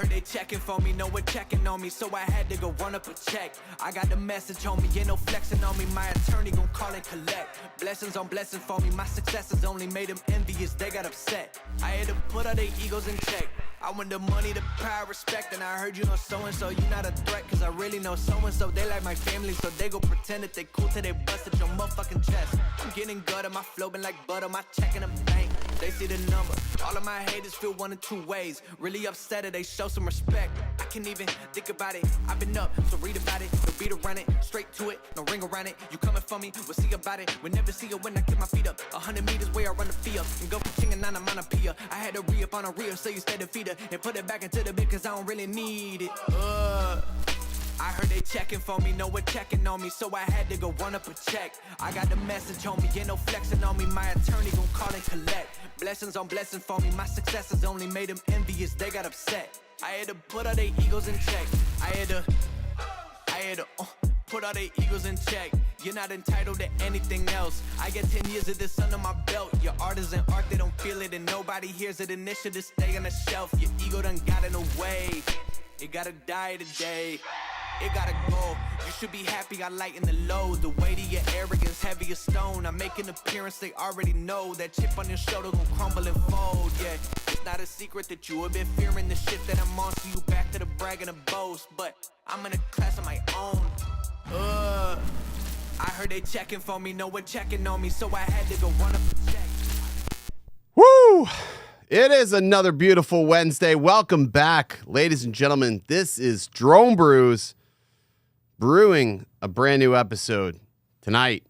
heard they checking for me, no one checking on me, so I had to go run up a check. I got the message on me, ain't no flexing on me, my attorney gon' call and collect. Blessings on blessings for me, my successes only made them envious, they got upset. I had to put all their egos in check. I want the money, the power, respect, and I heard you know so-and-so, you not a threat, cause I really know so-and-so, they like my family, so they go pretend that they cool till they bust at your motherfucking chest. I'm getting gutter, my flow been like butter, my check in the bank, they see the number. All of my haters feel one of two ways, really upset or they show some respect. I can't even think about it, I've been up, so read about it, no beat around it, straight to it, no ring around it. You coming for me, we'll see about it, we'll never see it when I get my feet up. 100 meters where I run the fee up, and go for ching and I'm on a pia. I had to re-up on a reel, so you stay the feeder, and put it back into the bit, cause I don't really need it. I heard they checking for me, no one checking on me, so I had to go run up a check. I got the message on me, ain't no flexing on me, my attorney gon' call and collect. Blessings on blessings for me, my successes only made them envious, they got upset. I had to put all their egos in check. I had to put all their egos in check. You're not entitled to anything else. I get 10 years of this under my belt. Your art is an art, they don't feel it, and nobody hears it. And this should just stay on the shelf. Your ego done got in the way. It gotta die today. It gotta go. You should be happy I lighten the load. The weight of your arrogance, heavy as stone. I make an appearance, they already know. That chip on your shoulder gon' crumble and fold, yeah. It's not a secret that you have been fearing the shit that I'm on. So you back to the brag and the boast. But I'm in a class of my own. I heard they checking for me, no one checking on me, so I had to go run up a check. Woo! It is another beautiful Wednesday. Welcome back, ladies and gentlemen. This is Drone Brews brewing a brand new episode tonight.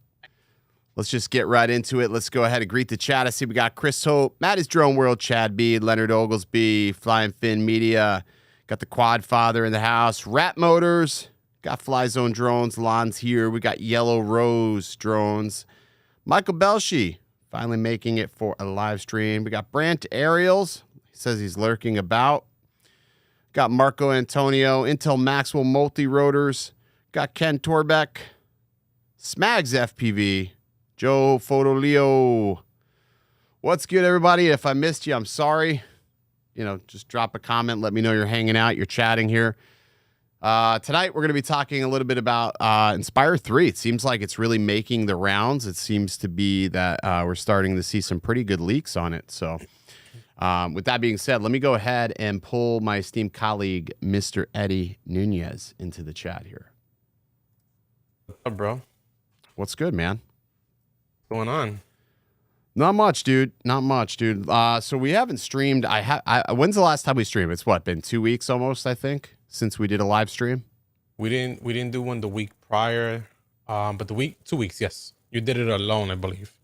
Let's just get right into it. Let's go ahead and greet the chat. I see we got Chris Hope, Matt is Drone World, Chad B, Leonard Oglesby, Flying Fin Media, got the Quad Father in the house, Rat Motors, got Fly Zone Drones, Lon's here. We got Yellow Rose Drones, Michael Belshi, finally making it for a live stream. We got Brant Aerials, he says he's lurking about. Got Marco Antonio, Intel Maxwell Multi-Rotors, got Ken Torbeck, Smags FPV, Joe Fotoleo. What's good, everybody? If I missed you, I'm sorry. You know, just drop a comment. Let me know you're hanging out. You're chatting here. Tonight, we're going to be talking a little bit about Inspire 3. It seems like it's really making the rounds. It seems to be that we're starting to see some pretty good leaks on it. So with that being said, let me go ahead and pull my esteemed colleague, Mr. Eddie Nunez, into the chat here. What's up, bro? What's good, man? What's going on? Not much, dude. Not much, dude. So we haven't streamed. When's the last time we streamed? It's what, been 2 weeks almost, I think, since we did a live stream. We didn't do one the week prior, but 2 weeks, yes. You did it alone, I believe.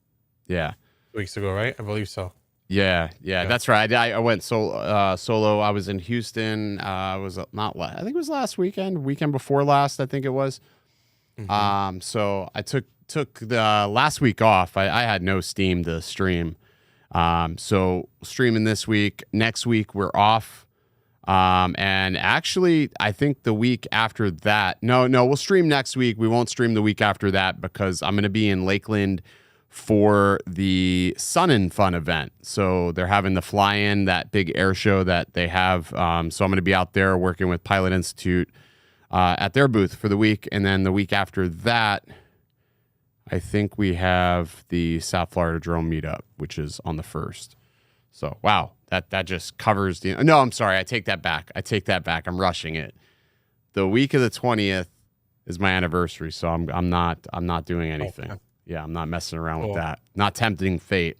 Yeah. 2 weeks ago, right? I believe so. Yeah, that's right. I went solo. I was in Houston. I think it was last weekend before last, I think it was. Mm-hmm. So I took the last week off. I had no Steam to stream. So streaming this week. Next week we're off. And actually, I think the week after that, no, we'll stream next week. We won't stream the week after that because I'm going to be in Lakeland for the Sun and Fun event. So they're having the fly-in, that big air show that they have. So I'm going to be out there working with Pilot Institute at their booth for the week. And then the week after that, I think we have the South Florida Drone Meetup, which is on the 1st. So, wow, that just covers the... No, I'm sorry. I take that back. I'm rushing it. The week of the 20th is my anniversary, so I'm not doing anything. Okay. Yeah, I'm not messing around with that. Not tempting fate,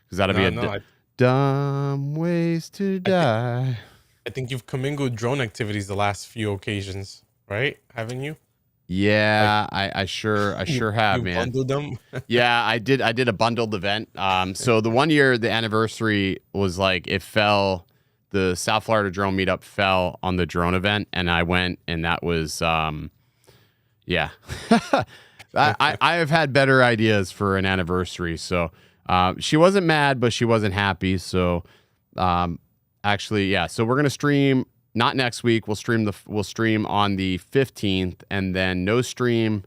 because that'll be dumb ways to die. I think you've commingled drone activities the last few occasions, right? Haven't you? Yeah, I sure have, you man. Bundled them? Yeah, I did a bundled event. So the 1 year, the anniversary was like, it fell, the South Florida Drone Meetup fell on the drone event, and I went, and that was, yeah. I have had better ideas for an anniversary. So she wasn't mad, but she wasn't happy. So actually, yeah. So we're gonna stream. Not next week. We'll stream on the 15th, and then no stream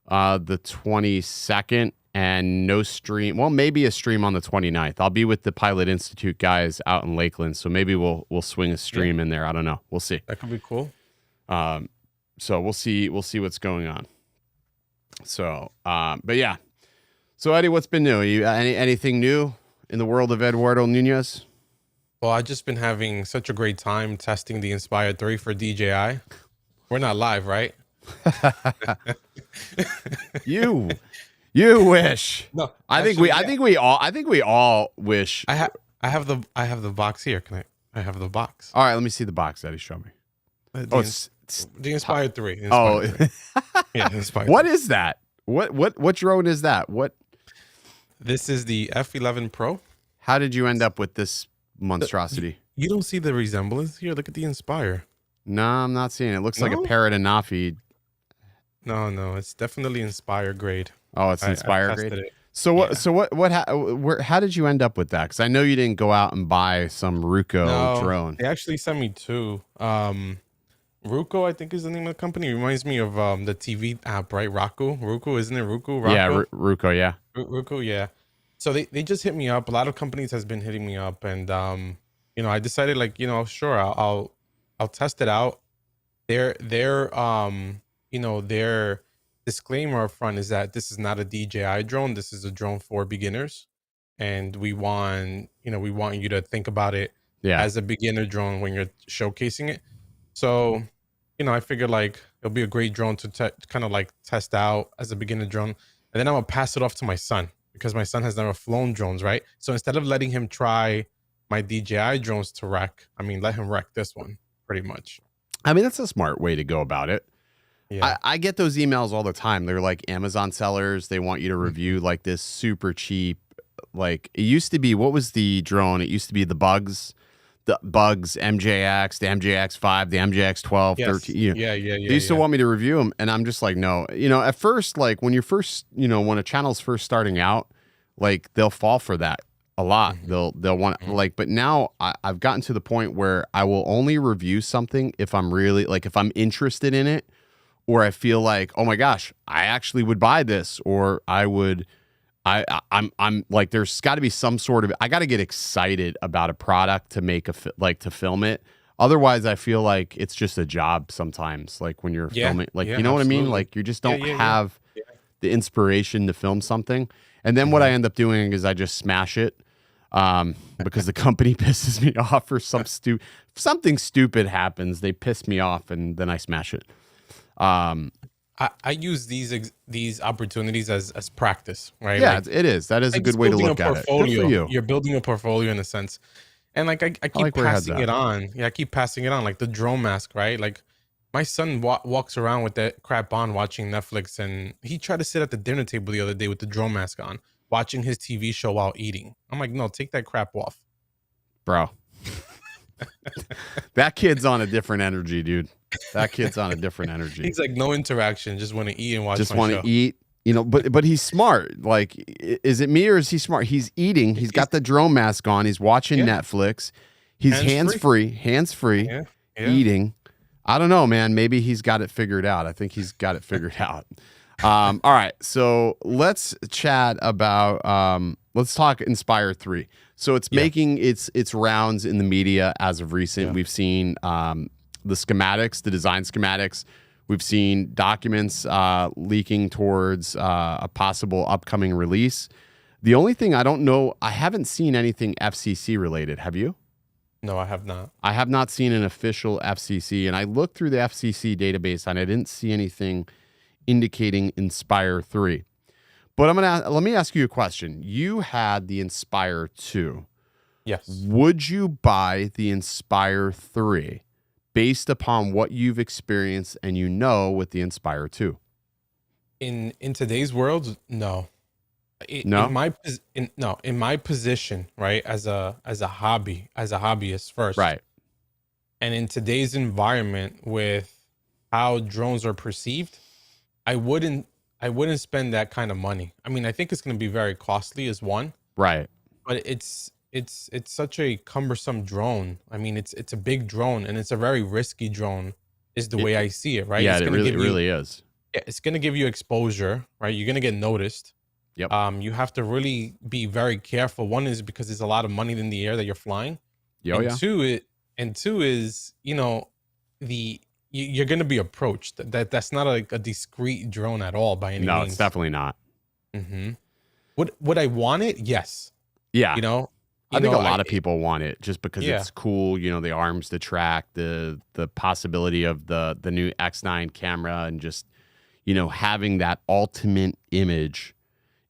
the 22nd, and no stream. Well, maybe a stream on the 29th. I'll be with the Pilot Institute guys out in Lakeland, so maybe we'll swing a stream in there. I don't know. We'll see. That could be cool. So we'll see what's going on. So, but yeah. So Eddie, what's been new? You anything new in the world of Eduardo Nunez? Well, I've just been having such a great time testing the Inspire 3 for DJI. We're not live, right? You wish. No, I think we all wish. I have the box here. I have the box. All right, let me see the box, Eddie. Show me. It's the Inspire 3. Oh, Yeah, Inspire. What is that? What drone is that? What? This is the F11 Pro. How did you end up with this monstrosity? You don't see the resemblance here. Look at the Inspire. No, I'm not seeing it. It looks like a No? Parrot and Nafi. No, it's definitely Inspire grade. Oh, it's I Inspire tested grade. it. So what? Yeah. So what? How did you end up with that? Because I know you didn't go out and buy some Ruko drone. They actually sent me two. Ruko, I think is the name of the company. It reminds me of the TV app, right? Ruko, isn't it? Ruko? Yeah, Ruko. Yeah. Ruko, yeah. So they just hit me up. A lot of companies has been hitting me up, and I decided sure, I'll test it out. Their disclaimer up front is that this is not a DJI drone. This is a drone for beginners, and we want you to think about it as a beginner drone when you're showcasing it. So, I figured like it'll be a great drone to kind of like test out as a beginner drone, and then I'm gonna pass it off to my son because my son has never flown drones, right? So instead of letting him try my DJI drones to wreck, let him wreck this one pretty much. That's a smart way to go about it. Yeah. I get those emails all the time. They're like Amazon sellers. They want you to review like this super cheap. Like it used to be, what was the drone? It used to be the Bugs MJX, the MJX5, the MJX12, Yes. 13. Yeah. They used to want me to review them, and I'm just like, no. At first, like when when a channel's first starting out, like they'll fall for that a lot. Mm-hmm. They'll want but now I've gotten to the point where I will only review something if I'm really if I'm interested in it, or I feel like, oh my gosh, I actually would buy this, or I'm like, there's got to be some sort of, I got to get excited about a product to make to film it. Otherwise, I feel like it's just a job sometimes. Like when you're filming, what I mean? Like you just don't have the inspiration to film something. And then what I end up doing is I just smash it because the company pisses me off, or something stupid happens. They piss me off, and then I smash it. I use these opportunities as practice, right? Yeah, it is. That is a good way to look at it. Good for you. You're building a portfolio in a sense. And I keep passing it on. Yeah, I keep passing it on. Like the drone mask, right? Like my son walks around with that crap on watching Netflix, and he tried to sit at the dinner table the other day with the drone mask on, watching his TV show while eating. I'm like, no, take that crap off. Bro. That kid's on a different energy, dude. That kid's on a different energy. He's like, no interaction, just want to eat and watch. Just want to eat, but he's smart. Like, is it me or is he smart? He's eating. He's got the drone mask on. He's watching Netflix. He's hands free, eating. I don't know, man. Maybe he's got it figured out. I think he's got it figured out. All right, so let's chat about. Let's talk Inspire 3. So it's making its rounds in the media as of recent. We've seen the schematics, the design schematics. We've seen documents leaking towards a possible upcoming release. The only thing I don't know, I haven't seen anything FCC related. Have you? No, I have not. I have not seen an official FCC, and I looked through the FCC database and I didn't see anything indicating Inspire 3. But let me ask you a question. You had the Inspire 2. Yes. Would you buy the Inspire 3 based upon what you've experienced and with the Inspire 2? In today's world, no. No? In my position, right, as a hobbyist first. Right. And in today's environment with how drones are perceived, I wouldn't spend that kind of money. I think it's going to be very costly as one. Right. But it's such a cumbersome drone. It's a big drone, and it's a very risky drone is the way I see it, right? Yeah, it really is. Yeah, it's going to give you exposure, right? You're going to get noticed. Yep. You have to really be very careful. One is because there's a lot of money in the air that you're flying, Oh, and yeah. two is you're going to be approached. That's not like a discreet drone at all by any No, it's means. definitely not. Mm-hmm. Would I want it? Yes. Yeah. You know, I think a lot of people want it just because Yeah. it's cool. You know, the arms to track, the possibility of the new X9 camera, and just, you know, having that ultimate image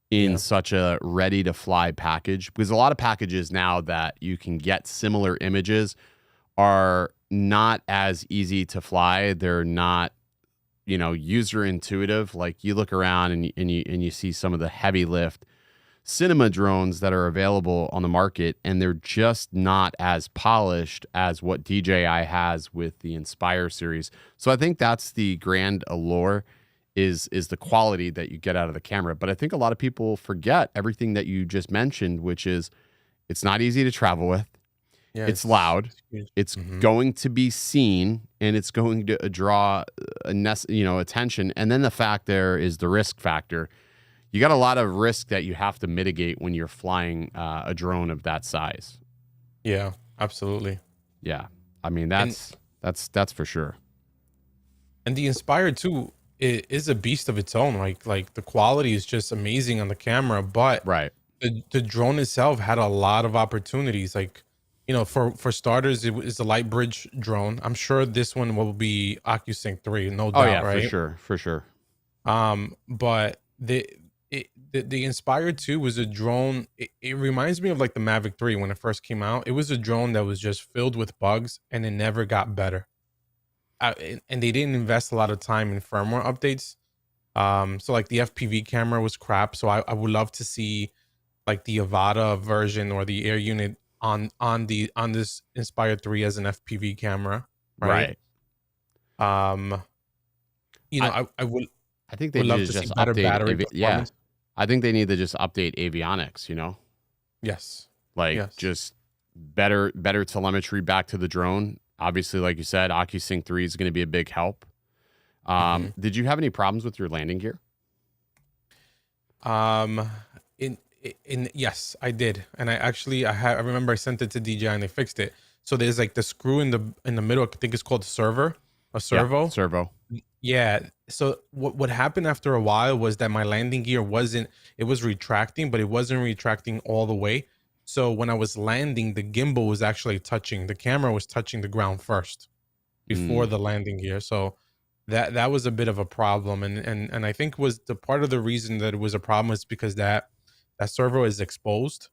in such a ready to fly package. Because a lot of packages now that you can get similar images are not as easy to fly. They're not, you know, user intuitive. Like you look around and you see some of the heavy lift cinema drones that are available on the market, and they're just not as polished as what DJI has with the Inspire series. So I think that's the grand allure is the quality that you get out of the camera. But I think a lot of people forget everything that you just mentioned, which is it's not easy to travel with. Yeah, It's loud. It's going to be seen, and it's going to draw attention. And then the fact there is the risk factor. You got a lot of risk that you have to mitigate when you're flying a drone of that size. Yeah, absolutely. Yeah, I mean that's for sure. And the Inspire 2 is a beast of its own. Like the quality is just amazing on the camera, but Right. the drone itself had a lot of opportunities. Like, you know, for starters, it was a light bridge drone. I'm sure this one will be OcuSync 3, no doubt, Yeah, right? for sure. But the Inspire 2 was a drone. It reminds me of like the Mavic 3 when it first came out. It was a drone that was just filled with bugs, and it never got better. And they didn't invest a lot of time in firmware updates. So like the FPV camera was crap. So I would love to see like the Avada version or the air unit on this Inspire 3 as an FPV camera, right? You know, I would. I think they Would need love to to see just better update. battery performance. I think they need to just update avionics. You know, Yes. like just better telemetry back to the drone. Obviously, like you said, OcuSync 3 is going to be a big help. Did you have any problems with your landing gear? In yes, I did, and I remember I sent it to DJI and they fixed it. So there's like the screw in the middle. I think it's called a servo. Yeah, servo. Yeah. So what happened after a while was that my landing gear was retracting, but it wasn't retracting all the way. So when I was landing, the gimbal was actually the camera was touching the ground first before the landing gear. So that was a bit of a problem. And I think was the part of the reason that it was a problem is because that servo is exposed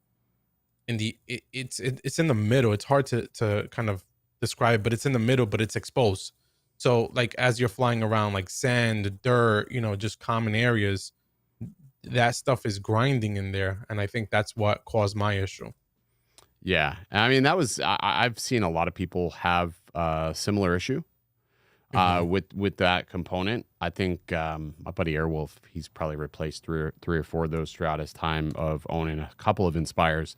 in it's in the middle. It's hard to kind of describe, but it's in the middle, but it's exposed. So like as you're flying around like sand, dirt, you know, just common areas, that stuff is grinding in there. And I think that's what caused my issue. Yeah. I mean, I've seen a lot of people have a similar issue with that component. I think my buddy Airwolf, he's probably replaced three or four of those throughout his time of owning a couple of Inspires.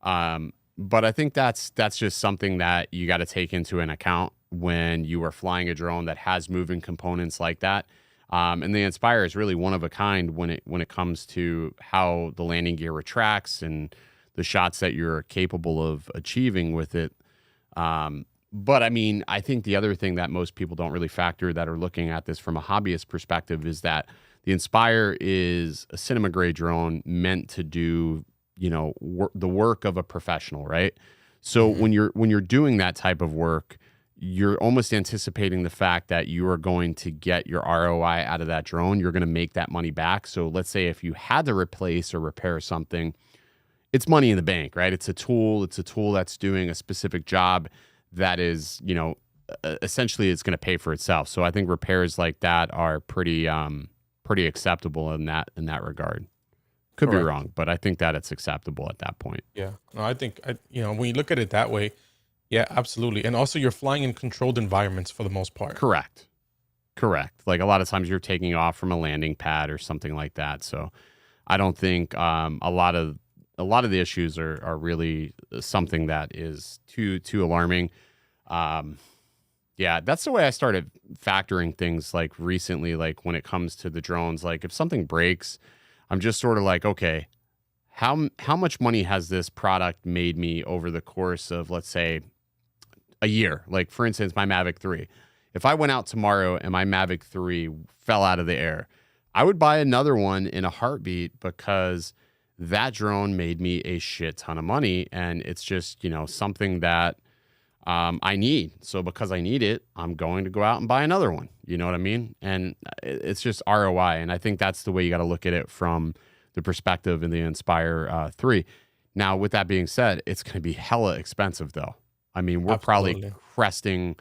But I think that's just something that you got to take into an account when you are flying a drone that has moving components like that. And the Inspire is really one of a kind when it comes to how the landing gear retracts and the shots that you're capable of achieving with it. But I mean, I think the other thing that most people don't really factor that are looking at this from a hobbyist perspective is that the Inspire is a cinema grade drone meant to do, you know, the work of a professional, right? So when you're doing that type of work, you're almost anticipating the fact that you are going to get your ROI out of that drone. You're going to make that money back. So let's say if you had to replace or repair something, it's money in the bank, right? It's a tool. It's a tool that's doing a specific job that is, you know, essentially it's going to pay for itself. So I think repairs like that are pretty acceptable in that regard. Could be wrong, but I think that it's acceptable at that point. Yeah. No, I think, you know, when you look at it that way, yeah, absolutely. And also you're flying in controlled environments for the most part. Correct. Like a lot of times you're taking off from a landing pad or something like that. So I don't think a lot of the issues are really something that is too alarming. Yeah, that's the way I started factoring things like recently, like when it comes to the drones. Like if something breaks, I'm just sort of like, okay, how much money has this product made me over the course of, let's say, a year? Like, for instance, my Mavic 3. If I went out tomorrow and my Mavic 3 fell out of the air, I would buy another one in a heartbeat because that drone made me a shit ton of money. And it's just, something that I need. So because I need it, I'm going to go out and buy another one. You know what I mean? And it's just ROI. And I think that's the way you got to look at it from the perspective in the Inspire 3. Now, with that being said, it's going to be hella expensive, though. I mean, we're probably cresting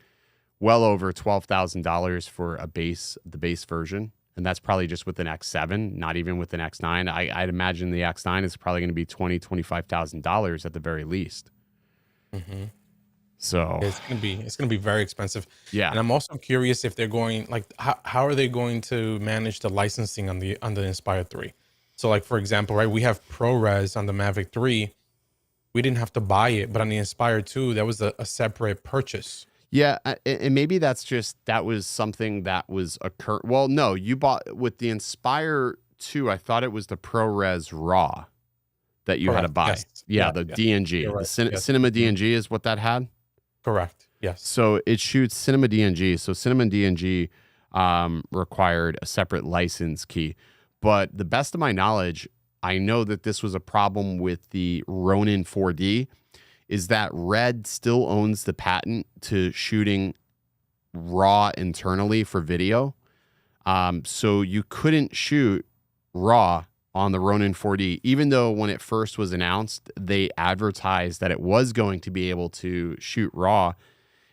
well over $12,000 for the base version. And that's probably just with an X7, not even with an X9. I'd imagine the X9 is probably going to be $25,000 at the very least. Mm-hmm. So it's gonna be very expensive. Yeah. And I'm also curious if they're going, like, how are they going to manage the licensing on the Inspire 3? So, like, for example, right, we have ProRes on the Mavic 3. We didn't have to buy it, but on the Inspire 2, that was a separate purchase. Yeah, and maybe that was something that was well, no, you bought with the Inspire 2, I thought it was the ProRes RAW that you had to buy. Yes. Yeah, the DNG. The Cinema DNG is what that had? Correct. Yes. So it shoots Cinema DNG. So Cinema DNG required a separate license key. But the best of my knowledge, I know that this was a problem with the Ronin 4D, is that Red still owns the patent to shooting RAW internally for video. So you couldn't shoot RAW on the Ronin 4D, even though when it first was announced, they advertised that it was going to be able to shoot RAW.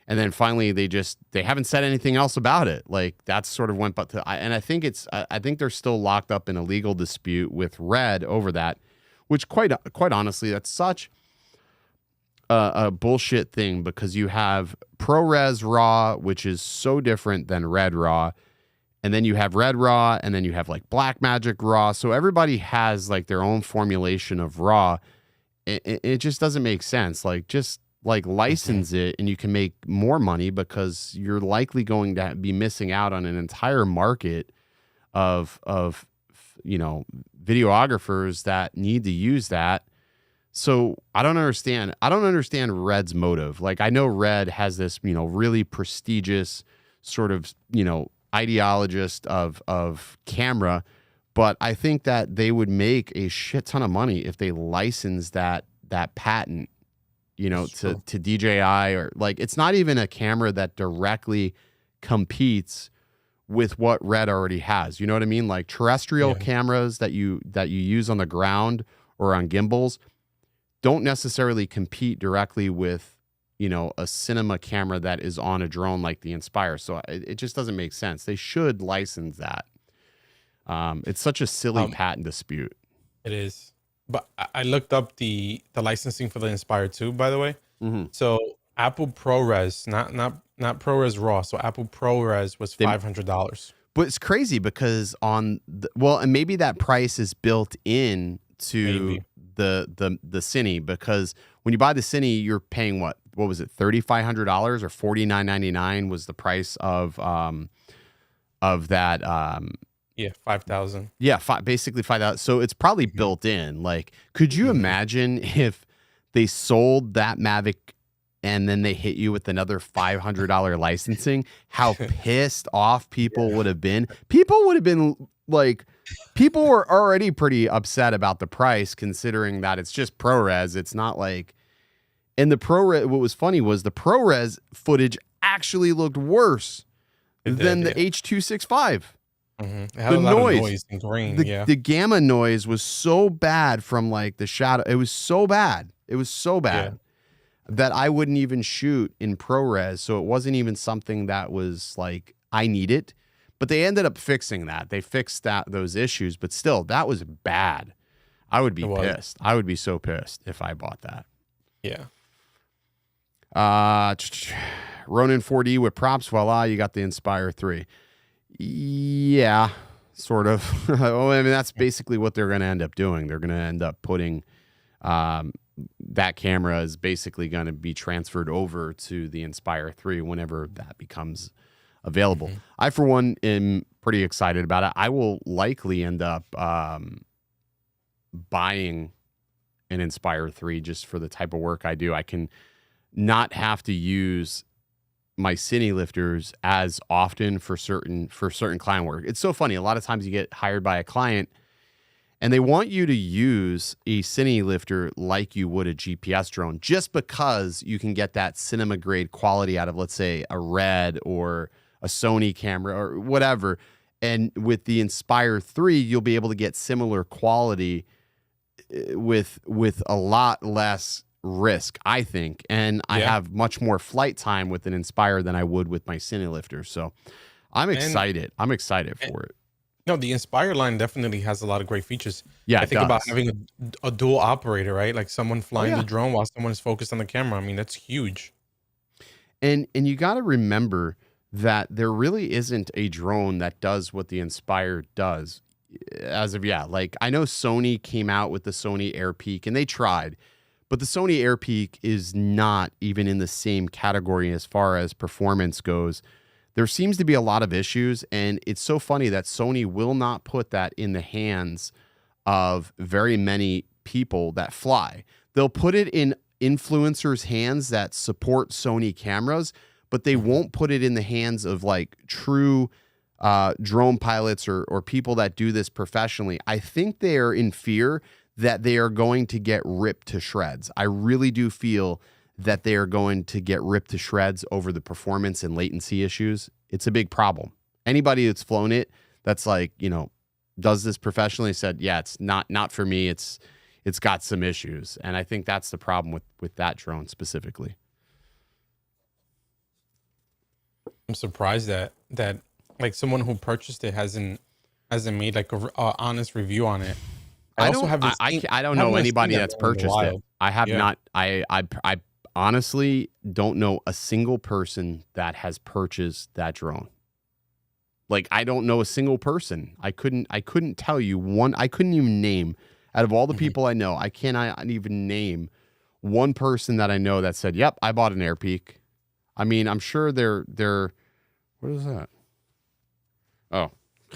And then finally, they haven't said anything else about it. Like, that's sort of went, and I think they're still locked up in a legal dispute with Red over that, which quite honestly, that's such a bullshit thing, because you have ProRes RAW, which is so different than Red RAW. And then you have Red RAW, and then you have like Blackmagic RAW. So everybody has like their own formulation of RAW. It just doesn't make sense. Like, just like license it, and you can make more money, because you're likely going to be missing out on an entire market of videographers that need to use that. So I don't understand Red's motive. Like, I know Red has this, really prestigious sort of, ideologist of camera, but I think that they would make a shit ton of money if they license that patent, to DJI, or like, it's not even a camera that directly competes with what Red already has. You know what I mean? Like, terrestrial cameras that you use on the ground or on gimbals don't necessarily compete directly with, a cinema camera that is on a drone like the Inspire. So it just doesn't make sense. They should license that. It's such a silly patent dispute. It is. But I looked up the licensing for the Inspire 2, by the way. Mm-hmm. So Apple ProRes, not ProRes RAW. So Apple ProRes was $500. But it's crazy because and maybe that price is built in to the Cine, because when you buy the Cine, you're paying what was it, $3,500 or $49.99 was the price of that. 5,000. Yeah, basically 5,000. So it's probably built in. Like, could you imagine if they sold that Mavic and then they hit you with another $500 licensing? How pissed off people would have been. People would have been like, people were already pretty upset about the price, considering that it's just ProRes. It's not like, and the ProRes, what was funny was the ProRes footage actually looked worse than the H.265. Mm-hmm. It had a lot of noise and grain. The gamma noise was so bad from like the shadow. It was so bad. That I wouldn't even shoot in ProRes. So it wasn't even something that was like, I need it. But they ended up fixing that. They fixed those issues. But still, that was bad. I would be pissed. I would be so pissed if I bought that. Yeah. Ronin 4D with props. Voila, you got the Inspire 3. Yeah, sort of. Well, I mean, that's basically what they're going to end up doing. They're going to end up putting that camera is basically going to be transferred over to the Inspire 3 whenever that becomes available. I, for one, am pretty excited about it. I will likely end up buying an Inspire 3 just for the type of work I do. I can not have to use my cine lifters as often for certain client work. It's so funny. A lot of times you get hired by a client and they want you to use a cine lifter like you would a GPS drone, just because you can get that cinema grade quality out of, let's say, a Red or a Sony camera or whatever. And with the Inspire 3, you'll be able to get similar quality with a lot less risk, I think. And I have much more flight time with an Inspire than I would with my cine lifter. So I'm excited. I'm excited for it. No, the Inspire line definitely has a lot of great features. Yeah, I think about having a dual operator, right? Like someone flying the drone while someone is focused on the camera. I mean, that's huge. And you got to remember that there really isn't a drone that does what the Inspire does as of yet. Like, I know Sony came out with the Sony AirPeak and they tried, but the Sony AirPeak is not even in the same category as far as performance goes. There seems to be a lot of issues, and it's so funny that Sony will not put that in the hands of very many people that fly. They'll put it in influencers' hands that support Sony cameras, but they won't put it in the hands of like true drone pilots or people that do this professionally. I think they are in fear that they are going to get ripped to shreds. I really do feel that they are going to get ripped to shreds over the performance and latency issues. It's a big problem. Anybody that's flown it, that's like, does this professionally, said, yeah, it's not for me. It's got some issues. And I think that's the problem with that drone specifically. I'm surprised that like someone who purchased it hasn't made like a honest review on it. I don't know anybody that's purchased it. I have not. I honestly don't know a single person that has purchased that drone. Like, I don't know a single person. I couldn't tell you one. I couldn't even name, out of all the people I know, I cannot even name one person that I know that said, "Yep, I bought an AirPeak." I mean, I'm sure they're. What is that? Oh,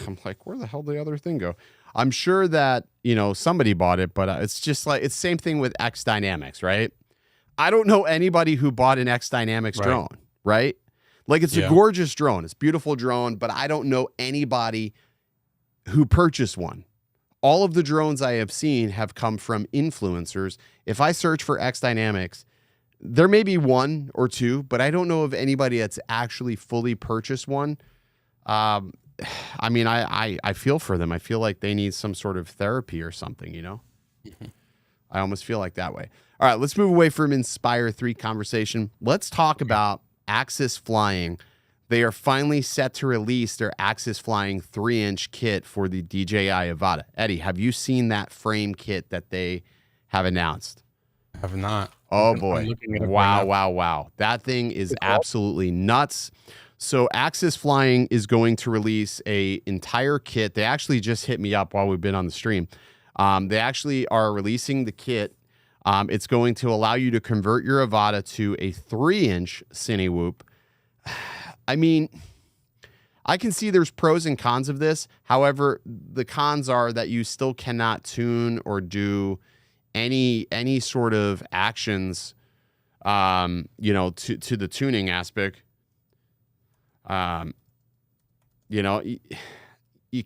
I'm like, where the hell did the other thing go? I'm sure that, somebody bought it, but it's just like, it's the same thing with X Dynamics, right? I don't know anybody who bought an X Dynamics drone, right? Like, it's a gorgeous drone. It's a beautiful drone, but I don't know anybody who purchased one. All of the drones I have seen have come from influencers. If I search for X Dynamics, there may be one or two, but I don't know of anybody that's actually fully purchased one. I mean, I feel for them. I feel like they need some sort of therapy or something, I almost feel like that way. All right, let's move away from Inspire 3 conversation. Let's talk about Axis Flying. They are finally set to release their Axis Flying 3-inch kit for the DJI Avada. Eddie, have you seen that frame kit that they have announced? I have not. Oh, boy. Wow. That thing is absolutely nuts. So Axis Flying is going to release a entire kit. They actually just hit me up while we've been on the stream. They actually are releasing the kit. It's going to allow you to convert your Avada to a 3-inch Cinewhoop. I mean, I can see there's pros and cons of this. However, the cons are that you still cannot tune or do any sort of actions, to the tuning aspect. You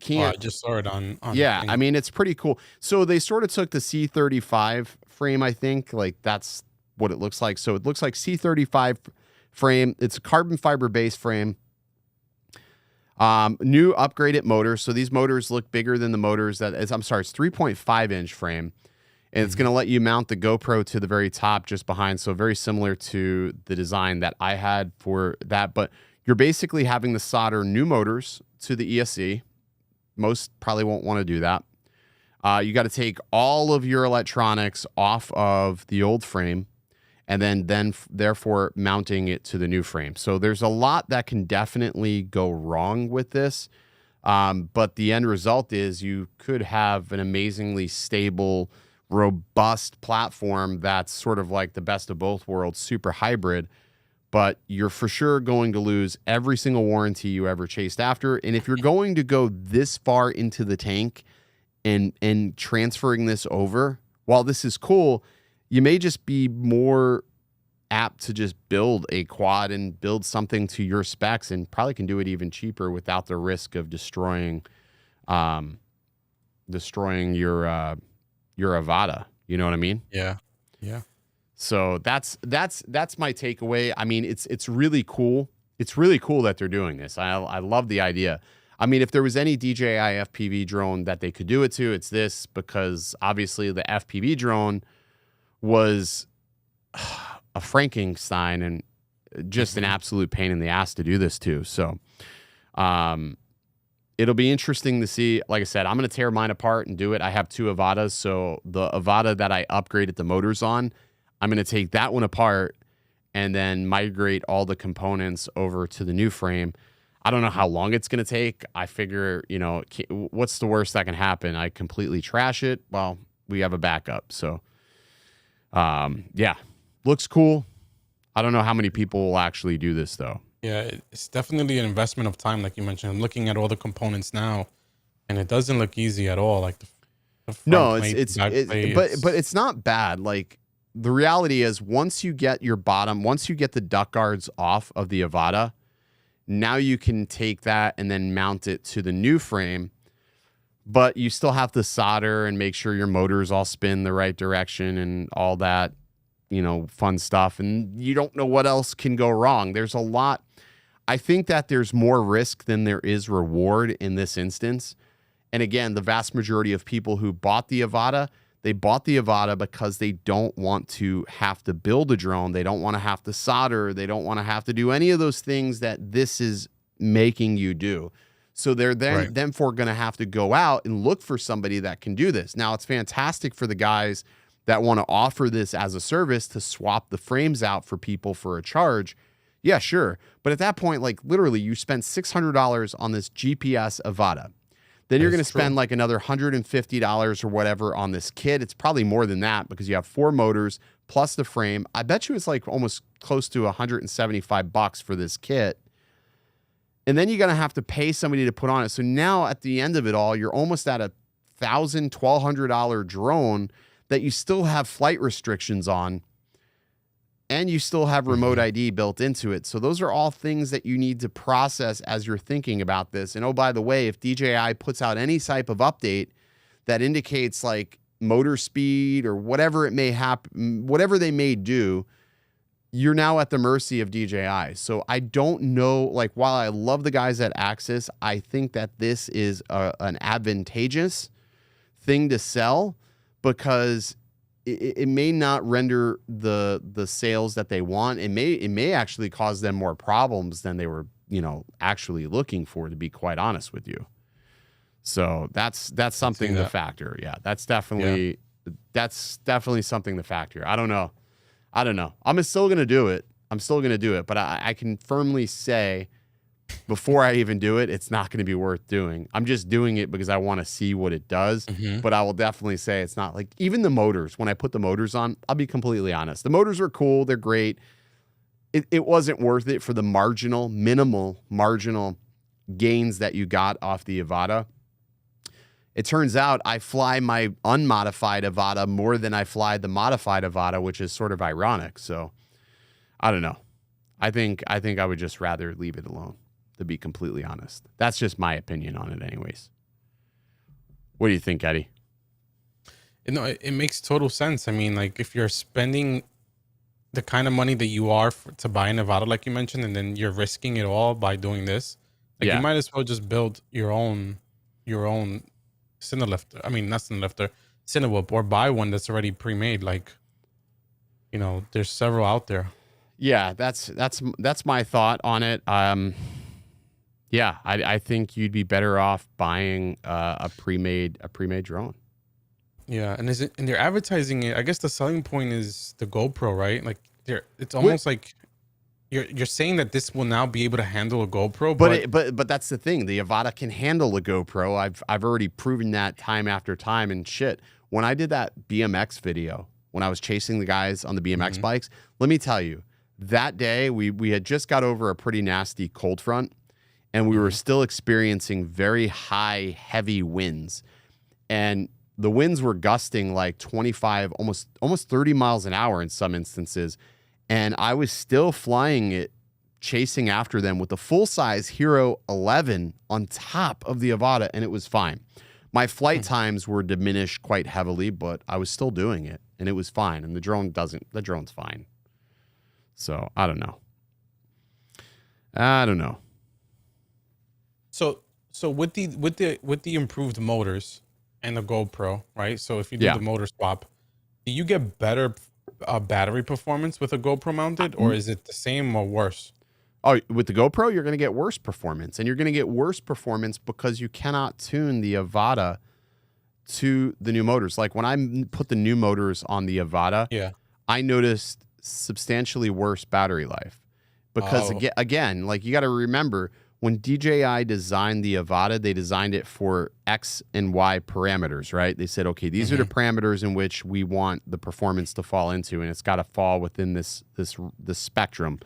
can't. I just saw it on yeah, I mean, it's pretty cool. So they sort of took the C35 frame, I think. Like, that's what it looks like. So it looks like C35 frame. It's a carbon fiber base frame. New upgraded motors. So these motors look bigger than the motors it's 3.5 inch frame. And it's going to let you mount the GoPro to the very top just behind. So very similar to the design that I had for that. But you're basically having to solder new motors to the ESC. Most probably won't want to do that. You got to take all of your electronics off of the old frame and then therefore mounting it to the new frame. So there's a lot that can definitely go wrong with this. But the end result is you could have an amazingly stable, robust platform that's sort of like the best of both worlds, super hybrid, but you're for sure going to lose every single warranty you ever chased after. And if you're going to go this far into the tank and transferring this over, while this is cool, you may just be more apt to just build a quad and build something to your specs, and probably can do it even cheaper without the risk of destroying your Avada. You know what I mean? Yeah. So that's my takeaway. I mean, it's really cool. It's really cool that they're doing this. I love the idea. I mean, if there was any DJI FPV drone that they could do it to, it's this, because obviously the FPV drone was a Frankenstein and just an absolute pain in the ass to do this to. So it'll be interesting to see. Like I said, I'm going to tear mine apart and do it. I have 2 Avadas. So the Avada that I upgraded the motors on, I'm going to take that one apart and then migrate all the components over to the new frame. I don't know how long it's going to take. I figure, what's the worst that can happen? I completely trash it. Well, we have a backup. So, yeah, looks cool. I don't know how many people will actually do this, though. Yeah, it's definitely an investment of time, like you mentioned. I'm looking at all the components now, and it doesn't look easy at all. Like the front plate, but it's not bad. Like, the reality is, once you get the duck guards off of the Avada, now you can take that and then mount it to the new frame, but you still have to solder and make sure your motors all spin the right direction and all that, fun stuff. And you don't know what else can go wrong. There's a lot. I think that there's more risk than there is reward in this instance. And again, the vast majority of people who bought the Avada, they bought the Avada because they don't want to have to build a drone. They don't want to have to solder. They don't want to have to do any of those things that this is making you do. So they're then therefore going to have to go out and look for somebody that can do this. Now, it's fantastic for the guys that want to offer this as a service to swap the frames out for people for a charge. Yeah, sure. But at that point, like literally you spent $600 on this GPS Avada. Then you're going to spend like another $150 or whatever on this kit. It's probably more than that because you have 4 motors plus the frame. I bet you it's like almost close to $175 for this kit. And then you're going to have to pay somebody to put on it. So now at the end of it all, you're almost at a $1,000, $1,200 drone that you still have flight restrictions on. And you still have remote ID built into it. So those are all things that you need to process as you're thinking about this. And oh, by the way, if DJI puts out any type of update that indicates like motor speed or whatever it may happen, whatever they may do, you're now at the mercy of DJI. So I don't know, like while I love the guys at Axis, I think that this is an advantageous thing to sell because it may not render the sales that they want. It may actually cause them more problems than they were, actually looking for, to be quite honest with you. So that's something to factor. Yeah, that's definitely something to factor. I don't know. I'm still gonna do it. But I can firmly say, before I even do it, it's not going to be worth doing. I'm just doing it because I want to see what it does. But I will definitely say it's not like even the motors. When I put the motors on, I'll be completely honest. The motors are cool. They're great. It wasn't worth it for the minimal marginal gains that you got off the Avada. It turns out I fly my unmodified Avada more than I fly the modified Avada, which is sort of ironic. So I don't know. I think I would just rather leave it alone, to be completely honest. That's just my opinion on it anyways. What do you think, Eddie? It makes total sense. I mean, like if you're spending the kind of money that you are to buy an Avada, like you mentioned, and then you're risking it all by doing this, like you might as well just build your own Cinelifter. I mean, not Cinelifter, Cinewhoop, or buy one that's already pre-made. Like, there's several out there. Yeah, that's my thought on it. Yeah, I think you'd be better off buying a pre-made drone. Yeah, and they're advertising it. I guess the selling point is the GoPro, right? Like it's almost like you're saying that this will now be able to handle a GoPro, but that's the thing. The Avada can handle a GoPro. I've already proven that time after time. And shit, when I did that BMX video, when I was chasing the guys on the BMX bikes, let me tell you, that day we had just got over a pretty nasty cold front, and we were still experiencing very high, heavy winds. and the winds were gusting like 25, almost 30 miles an hour in some instances. And I was still flying it, chasing after them with the full-size Hero 11 on top of the Avada, and it was fine. My flight times were diminished quite heavily, but I was still doing it, and it was fine. And the drone's fine. So I don't know. So with the improved motors and the GoPro, right? So if you do the motor swap, do you get better battery performance with a GoPro mounted, or is it the same or worse? Oh, with the GoPro, you're going to get worse performance, and you're going to get worse performance because you cannot tune the Avada to the new motors. Like when I put the new motors on the Avada, I noticed substantially worse battery life because again, like you got to remember when DJI designed the Avada, they designed it for X and Y parameters, right? They said, okay, these are the parameters in which we want the performance to fall into, and it's got to fall within this spectrum.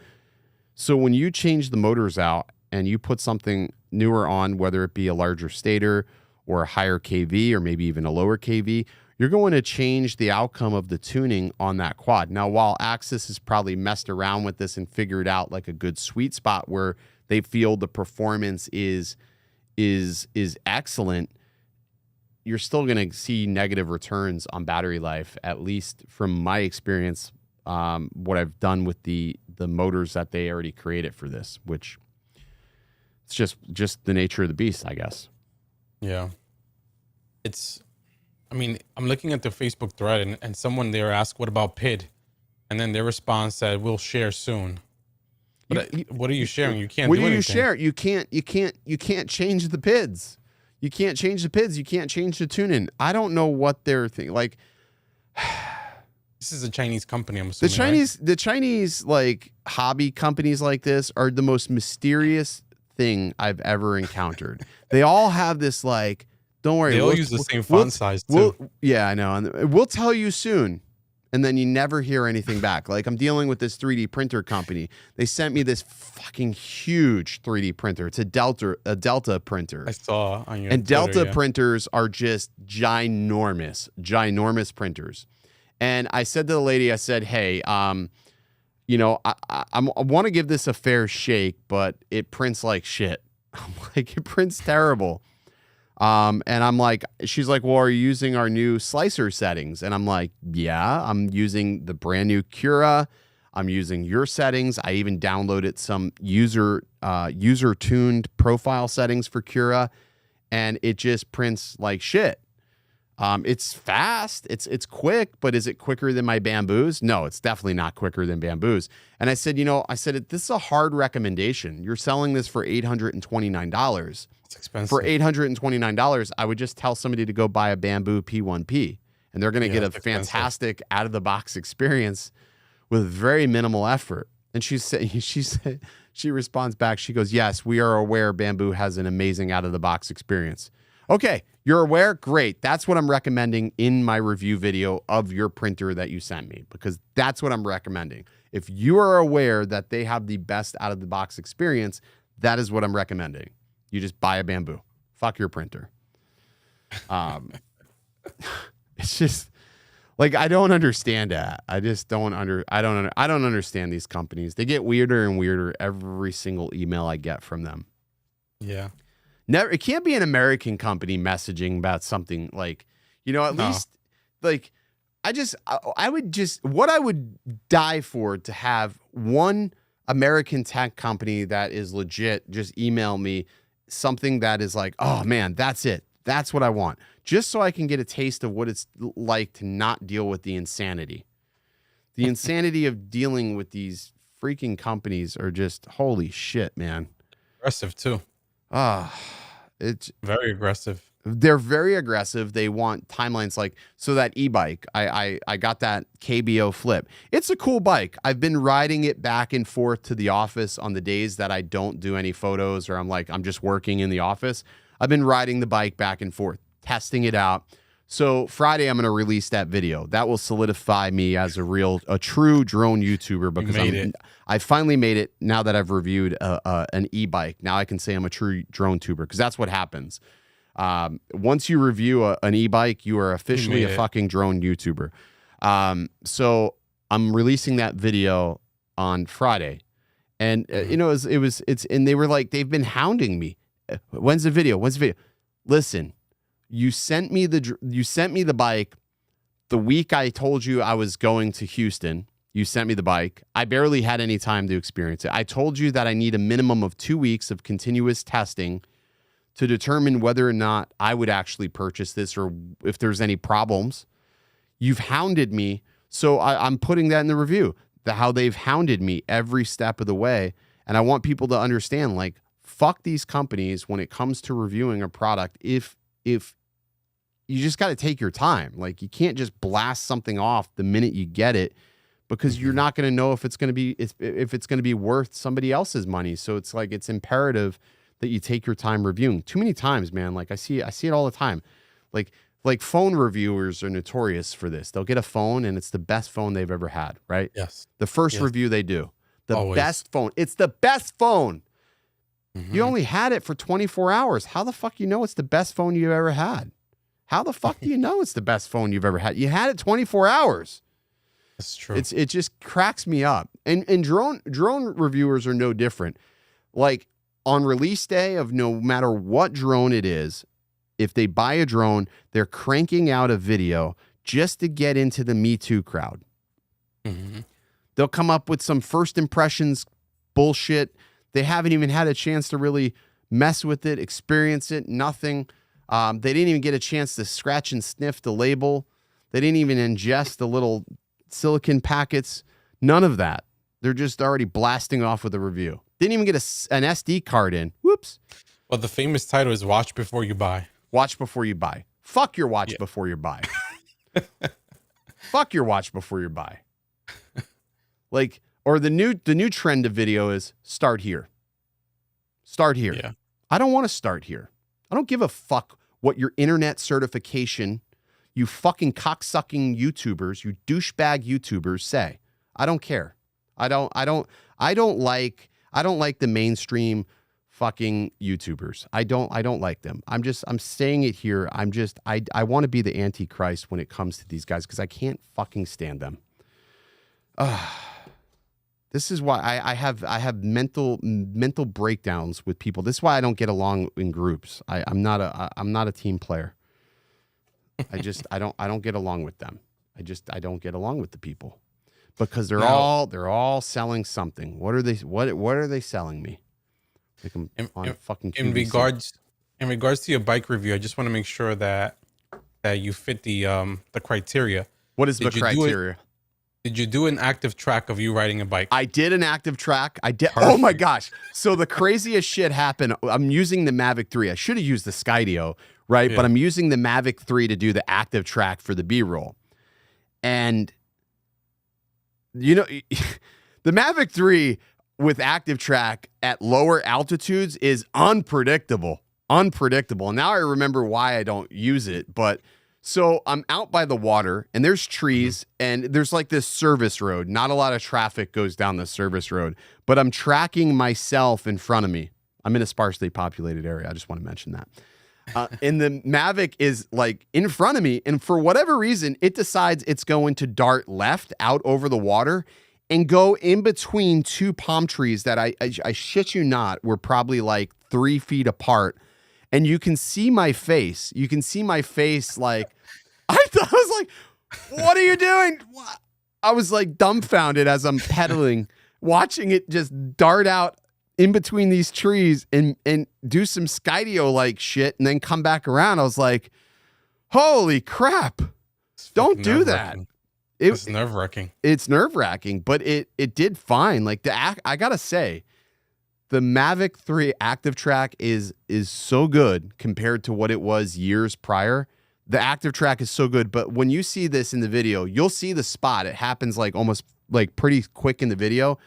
So when you change the motors out and you put something newer on, whether it be a larger stator or a higher KV or maybe even a lower KV, you're going to change the outcome of the tuning on that quad. Now, while Axis has probably messed around with this and figured out like a good sweet spot where they feel the performance is excellent, you're still going to see negative returns on battery life, at least from my experience, what I've done with the motors that they already created for this, which it's just the nature of the beast, I guess. Yeah. I'm looking at the Facebook thread and someone there asked, what about PID? And then their response said, we'll share soon. But what are you sharing? You can't do anything. What do you share? You can't change the PIDs. You can't change the PIDs. You can't change the tuning. I don't know what they're thinking. Like, this is a Chinese company, I'm assuming. The Chinese like hobby companies like this are the most mysterious thing I've ever encountered. They all have this like, don't worry. They all use the same font size too. Yeah, I know. And we'll tell you soon. And then you never hear anything back. Like I'm dealing with this 3D printer company. They sent me this fucking huge 3D printer. It's a Delta printer. I saw on your And Twitter, Delta printers are just ginormous printers. And I said to the lady, I said, hey, I want to give this a fair shake, but it prints like shit. I'm like, it prints terrible. And I'm like, she's like, well, are you using our new slicer settings? And I'm like, yeah, I'm using the brand new Cura. I'm using your settings. I even downloaded some user tuned profile settings for Cura, and it just prints like shit. It's fast, it's quick, but is it quicker than my Bamboos? No, it's definitely not quicker than Bamboos. And I said, this is a hard recommendation. You're selling this for $829. It's expensive. For $829, I would just tell somebody to go buy a Bamboo P1P, and they're going to get a fantastic out-of-the-box experience with very minimal effort. And she responds back, she goes, yes, we are aware Bamboo has an amazing out-of-the-box experience. Okay, you're aware? Great. That's what I'm recommending in my review video of your printer that you sent me, because that's what I'm recommending. If you are aware that they have the best out-of-the-box experience, that is what I'm recommending. You just buy a Bamboo. Fuck your printer. It's just like, I don't understand that. I don't understand these companies. They get weirder and weirder every single email I get from them. Yeah. Never, it can't be an American company messaging about something like, least like, I would die for to have one American tech company that is legit just email me something that is like, oh man, that's it. That's what I want. Just so I can get a taste of what it's like to not deal with the insanity. The insanity of dealing with these freaking companies are just, holy shit, man. Aggressive too. It's very aggressive. They're very aggressive. They want timelines like, so that e-bike, I got that KBO Flip. It's a cool bike. I've been riding it back and forth to the office on the days that I don't do any photos or I'm just working in the office. I've been riding the bike back and forth, testing it out. So Friday, I'm going to release that video. That will solidify me as a true drone YouTuber, because I finally made it now that I've reviewed an e-bike. Now I can say I'm a true drone tuber, because that's what happens. Once you review an e-bike, you are officially a fucking drone YouTuber. So I'm releasing that video on Friday, and and they were like, they've been hounding me. When's the video? Listen, you sent me the bike the week I told you I was going to Houston. You sent me the bike. I barely had any time to experience it. I told you that I need a minimum of 2 weeks of continuous testing to determine whether or not I would actually purchase this or if there's any problems. You've hounded me. So I'm putting that in the review, how they've hounded me every step of the way. And I want people to understand, like, fuck these companies when it comes to reviewing a product. If you just got to take your time. Like, you can't just blast something off the minute you get it, because you're not going to know if it's going to be if it's going to be worth somebody else's money. So it's like, it's imperative that you take your time reviewing. Too many times, man. Like, I see it all the time. Like phone reviewers are notorious for this. They'll get a phone and it's the best phone they've ever had, right? Yes. The first review they do, Always. Best phone. It's the best phone. You only had it for 24 hours. How the fuck you know it's the best phone you've ever had? How the fuck do you know it's the best phone you've ever had? You had it 24 hours. That's true. It just cracks me up. And drone reviewers are no different. Like, on release day of no matter what drone it is, if they buy a drone, they're cranking out a video just to get into the Me Too crowd. They'll come up with some first impressions bullshit. They haven't even had a chance to really mess with it, experience it, nothing. They didn't even get a chance to scratch and sniff the label. They didn't even ingest the little silicon packets. None of that. They're just already blasting off with a review. Didn't even get an SD card in. Whoops. Well, the famous title is Watch Before You Buy. Watch before you buy. Fuck your watch before you buy. Fuck your watch before you buy. Like, or the new trend of video is start here. Start here. Yeah. I don't want to start here. I don't give a fuck what your internet certification, you fucking cocksucking YouTubers, you douchebag YouTubers say. I don't care. I don't like the mainstream fucking YouTubers. I don't like them. I'm saying it here. I want to be the Antichrist when it comes to these guys, because I can't fucking stand them. This is why I have mental breakdowns with people. This is why I don't get along in groups. I'm not a team player. I don't get along with them. I don't get along with the people, because they're all selling something. What are they selling me? Like, I'm on fucking in QVC. regards to your bike review, I just want to make sure that you fit the criteria. What is the criteria? Did you do an active track of you riding a bike? I did an active track. I did. Perfect. Oh my gosh. So the craziest shit happened. I'm using the Mavic 3. I should have used the Skydio, right? Yeah. But I'm using the Mavic 3 to do the active track for the B-roll. And, you know, the Mavic 3 with active track at lower altitudes is unpredictable. And now I remember why I don't use it. But so I'm out by the water and there's trees and there's like this service road. Not a lot of traffic goes down the service road, but I'm tracking myself in front of me. I'm in a sparsely populated area. I just want to mention that. And the Mavic is like in front of me. And for whatever reason, it decides it's going to dart left out over the water and go in between two palm trees that I shit you not, were probably like 3 feet apart. And you can see my face. You can see my face. Like, I was like, what are you doing? I was like dumbfounded as I'm pedaling, watching it just dart out in between these trees and do some Skydio like shit and then come back around. I was like, holy crap. Don't do that. It's nerve-wracking. It's nerve-wracking, but it did fine. Like, I gotta say, the Mavic 3 active track is so good compared to what it was years prior. The active track is so good, but when you see this in the video, you'll see the spot. It happens like almost like pretty quick in the video,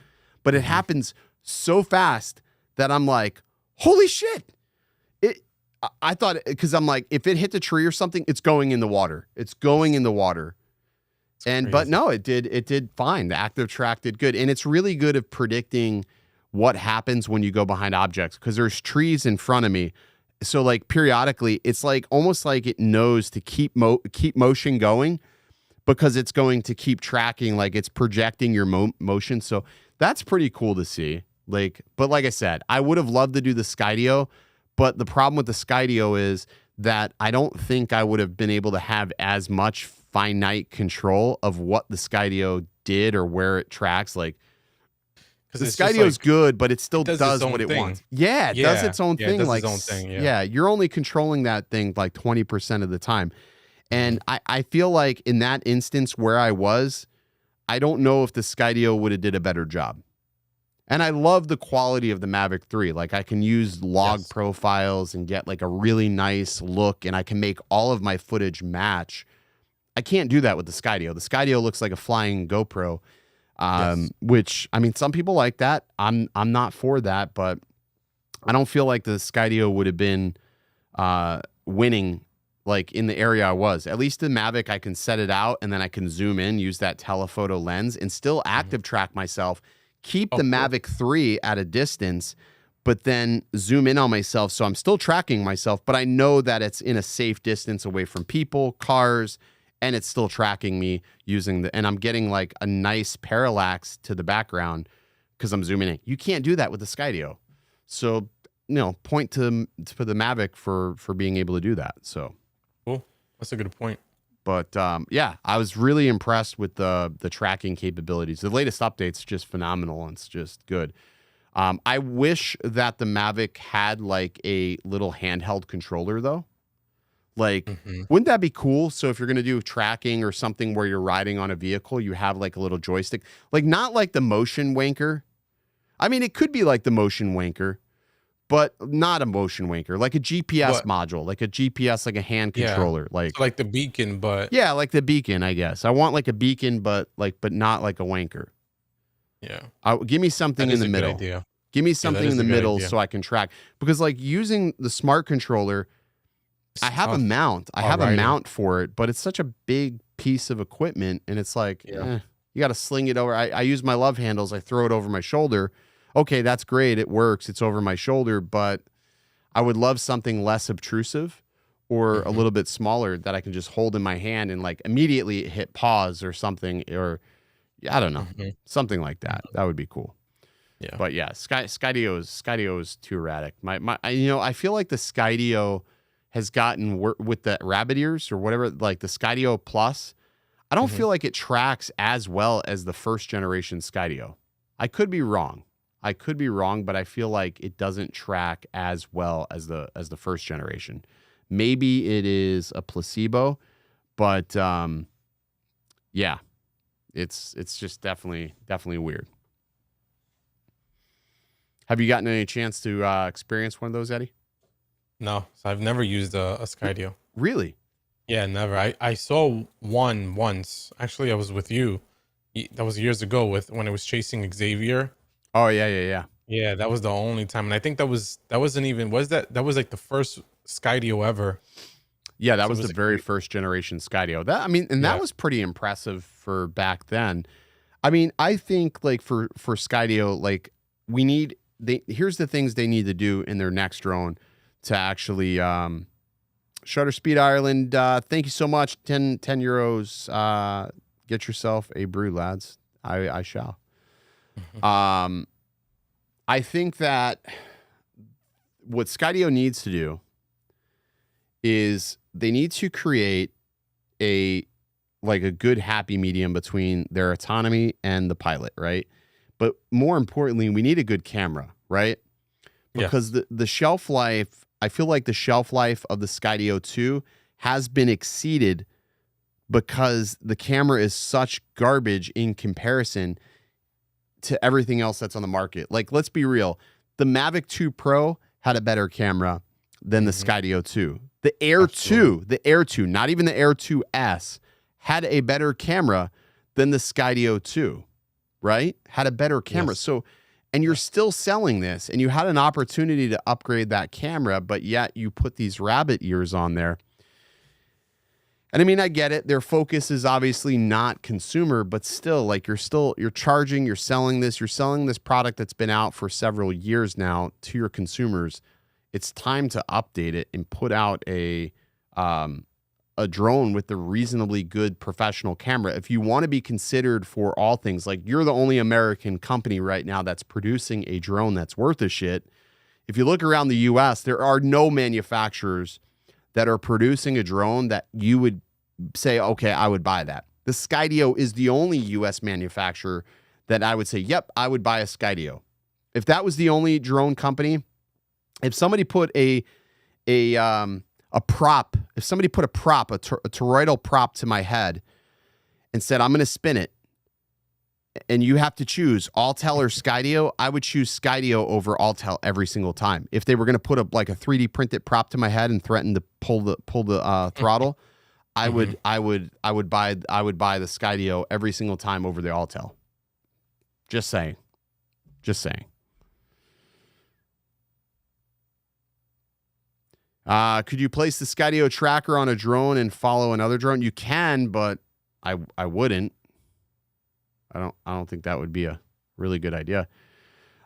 but it happens so fast that I'm like, holy shit. I thought, because I'm like, if it hit the tree or something, it's going in the water. It's going in the water. But no, it did fine. The active track did good. And it's really good at predicting what happens when you go behind objects, because there's trees in front of me So like periodically, it's like almost like it knows to keep motion going because it's going to keep tracking, like it's projecting your motion. So that's pretty cool to see. Like, but like I said, I would have loved to do the Skydio, but the problem with the Skydio is that I don't think I would have been able to have as much finite control of what the Skydio did or where it tracks. Like, the Skydio's good, but it still does what it wants. Yeah, it does its own thing. Like, yeah, you're only controlling that thing like 20% of the time. And I feel like in that instance where I was, I don't know if the Skydio would have did a better job. And I love the quality of the Mavic 3. Like, I can use log profiles and get like a really nice look, and I can make all of my footage match. I can't do that with the Skydio. The Skydio looks like a flying GoPro. Which, I mean, some people like that. I'm not for that, but I don't feel like the Skydio would have been winning like in the area I was. At least the Mavic, I can set it out and then I can zoom in, use that telephoto lens, and still active track myself. Keep the Mavic 3 at a distance, but then zoom in on myself. So I'm still tracking myself, but I know that it's in a safe distance away from people, cars, and it's still tracking me using and I'm getting like a nice parallax to the background because I'm zooming in. You can't do that with the Skydio. So, point to the Mavic for being able to do that. So cool. That's a good point. But yeah, I was really impressed with the tracking capabilities. The latest update's just phenomenal and it's just good. I wish that the Mavic had like a little handheld controller though. Like, wouldn't that be cool? So if you're going to do tracking or something where you're riding on a vehicle, you have like a little joystick, like not like the Motion Wanker. I mean, it could be like the Motion Wanker, but not a Motion Wanker, like a GPS module, like a GPS, like a hand controller, like the beacon, but yeah, like the beacon, I guess. I want like a beacon, but not like a wanker. Yeah. Give me something in the middle. Idea. Give me something in the middle so I can track, because like using the smart controller, I have a mount. I have a mount for it, but it's such a big piece of equipment, and it's like, you got to sling it over. I use my love handles. I throw it over my shoulder. Okay, that's great. It works. It's over my shoulder, but I would love something less obtrusive or a little bit smaller that I can just hold in my hand and like immediately hit pause or something, or I don't know, something like that. That would be cool. Yeah. But yeah, Skydio is too erratic. I feel like the Skydio has gotten with the rabbit ears or whatever, like the Skydio Plus. I don't feel like it tracks as well as the first generation Skydio. I could be wrong, but I feel like it doesn't track as well as the first generation. Maybe it is a placebo, but yeah, it's just definitely weird. Have you gotten any chance to experience one of those, Eddie? No, so I've never used a Skydio. Really? Yeah, never. I saw one once. Actually, I was with you. That was years ago when I was chasing Xavier. Oh yeah. Yeah, that was the only time, and I think that was like the first Skydio ever. Yeah, that was the very first generation Skydio. That was pretty impressive for back then. I mean, I think like for Skydio, like here's the things they need to do in their next drone to actually Shutter Speed Ireland, thank you so much. 10 euros. Get yourself a brew, lads. I shall. I think that what Skydio needs to do is they need to create a good happy medium between their autonomy and the pilot, right? But more importantly, we need a good camera, right? Because the shelf life, I feel like the shelf life of the Skydio 2 has been exceeded because the camera is such garbage in comparison to everything else that's on the market. Like, let's be real. The Mavic 2 Pro had a better camera than the Skydio 2. The Air 2, not even the Air 2S, had a better camera than the Skydio 2, right? Had a better camera. Yes. So, and you're still selling this, and you had an opportunity to upgrade that camera, but yet you put these rabbit ears on there. And I mean, I get it. Their focus is obviously not consumer, but still, like you're charging, you're selling this product that's been out for several years now to your consumers. it's time to update it and put out a drone with a reasonably good professional camera. If you want to be considered for all things, like you're the only American company right now that's producing a drone that's worth a shit. If you look around the US, there are no manufacturers that are producing a drone that you would say, okay, I would buy that. The Skydio is the only US manufacturer that I would say, yep, I would buy a Skydio. If that was the only drone company, if somebody put a prop, if somebody put a toroidal prop to my head and said, I'm going to spin it, and you have to choose Autel or Skydio, I would choose Skydio over Autel every single time. If they were going to put a 3D printed prop to my head and threaten to pull the throttle, I would buy the Skydio every single time over the Autel. Just saying. Could you place the Skydio tracker on a drone and follow another drone? You can, but I wouldn't. I don't think that would be a really good idea.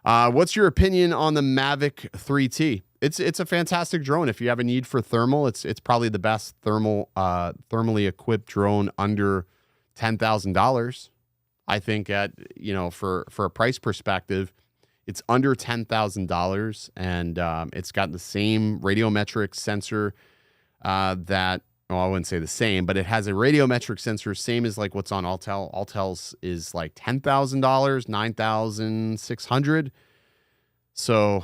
What's your opinion on the Mavic 3T? It's a fantastic drone. If you have a need for thermal, it's probably the best thermally equipped drone under $10,000. I think for a price perspective, it's under $10,000, and it's got the same radiometric sensor I wouldn't say the same, but it has a radiometric sensor, same as like what's on Autel. Autel's is like $10,000, $9,600. So,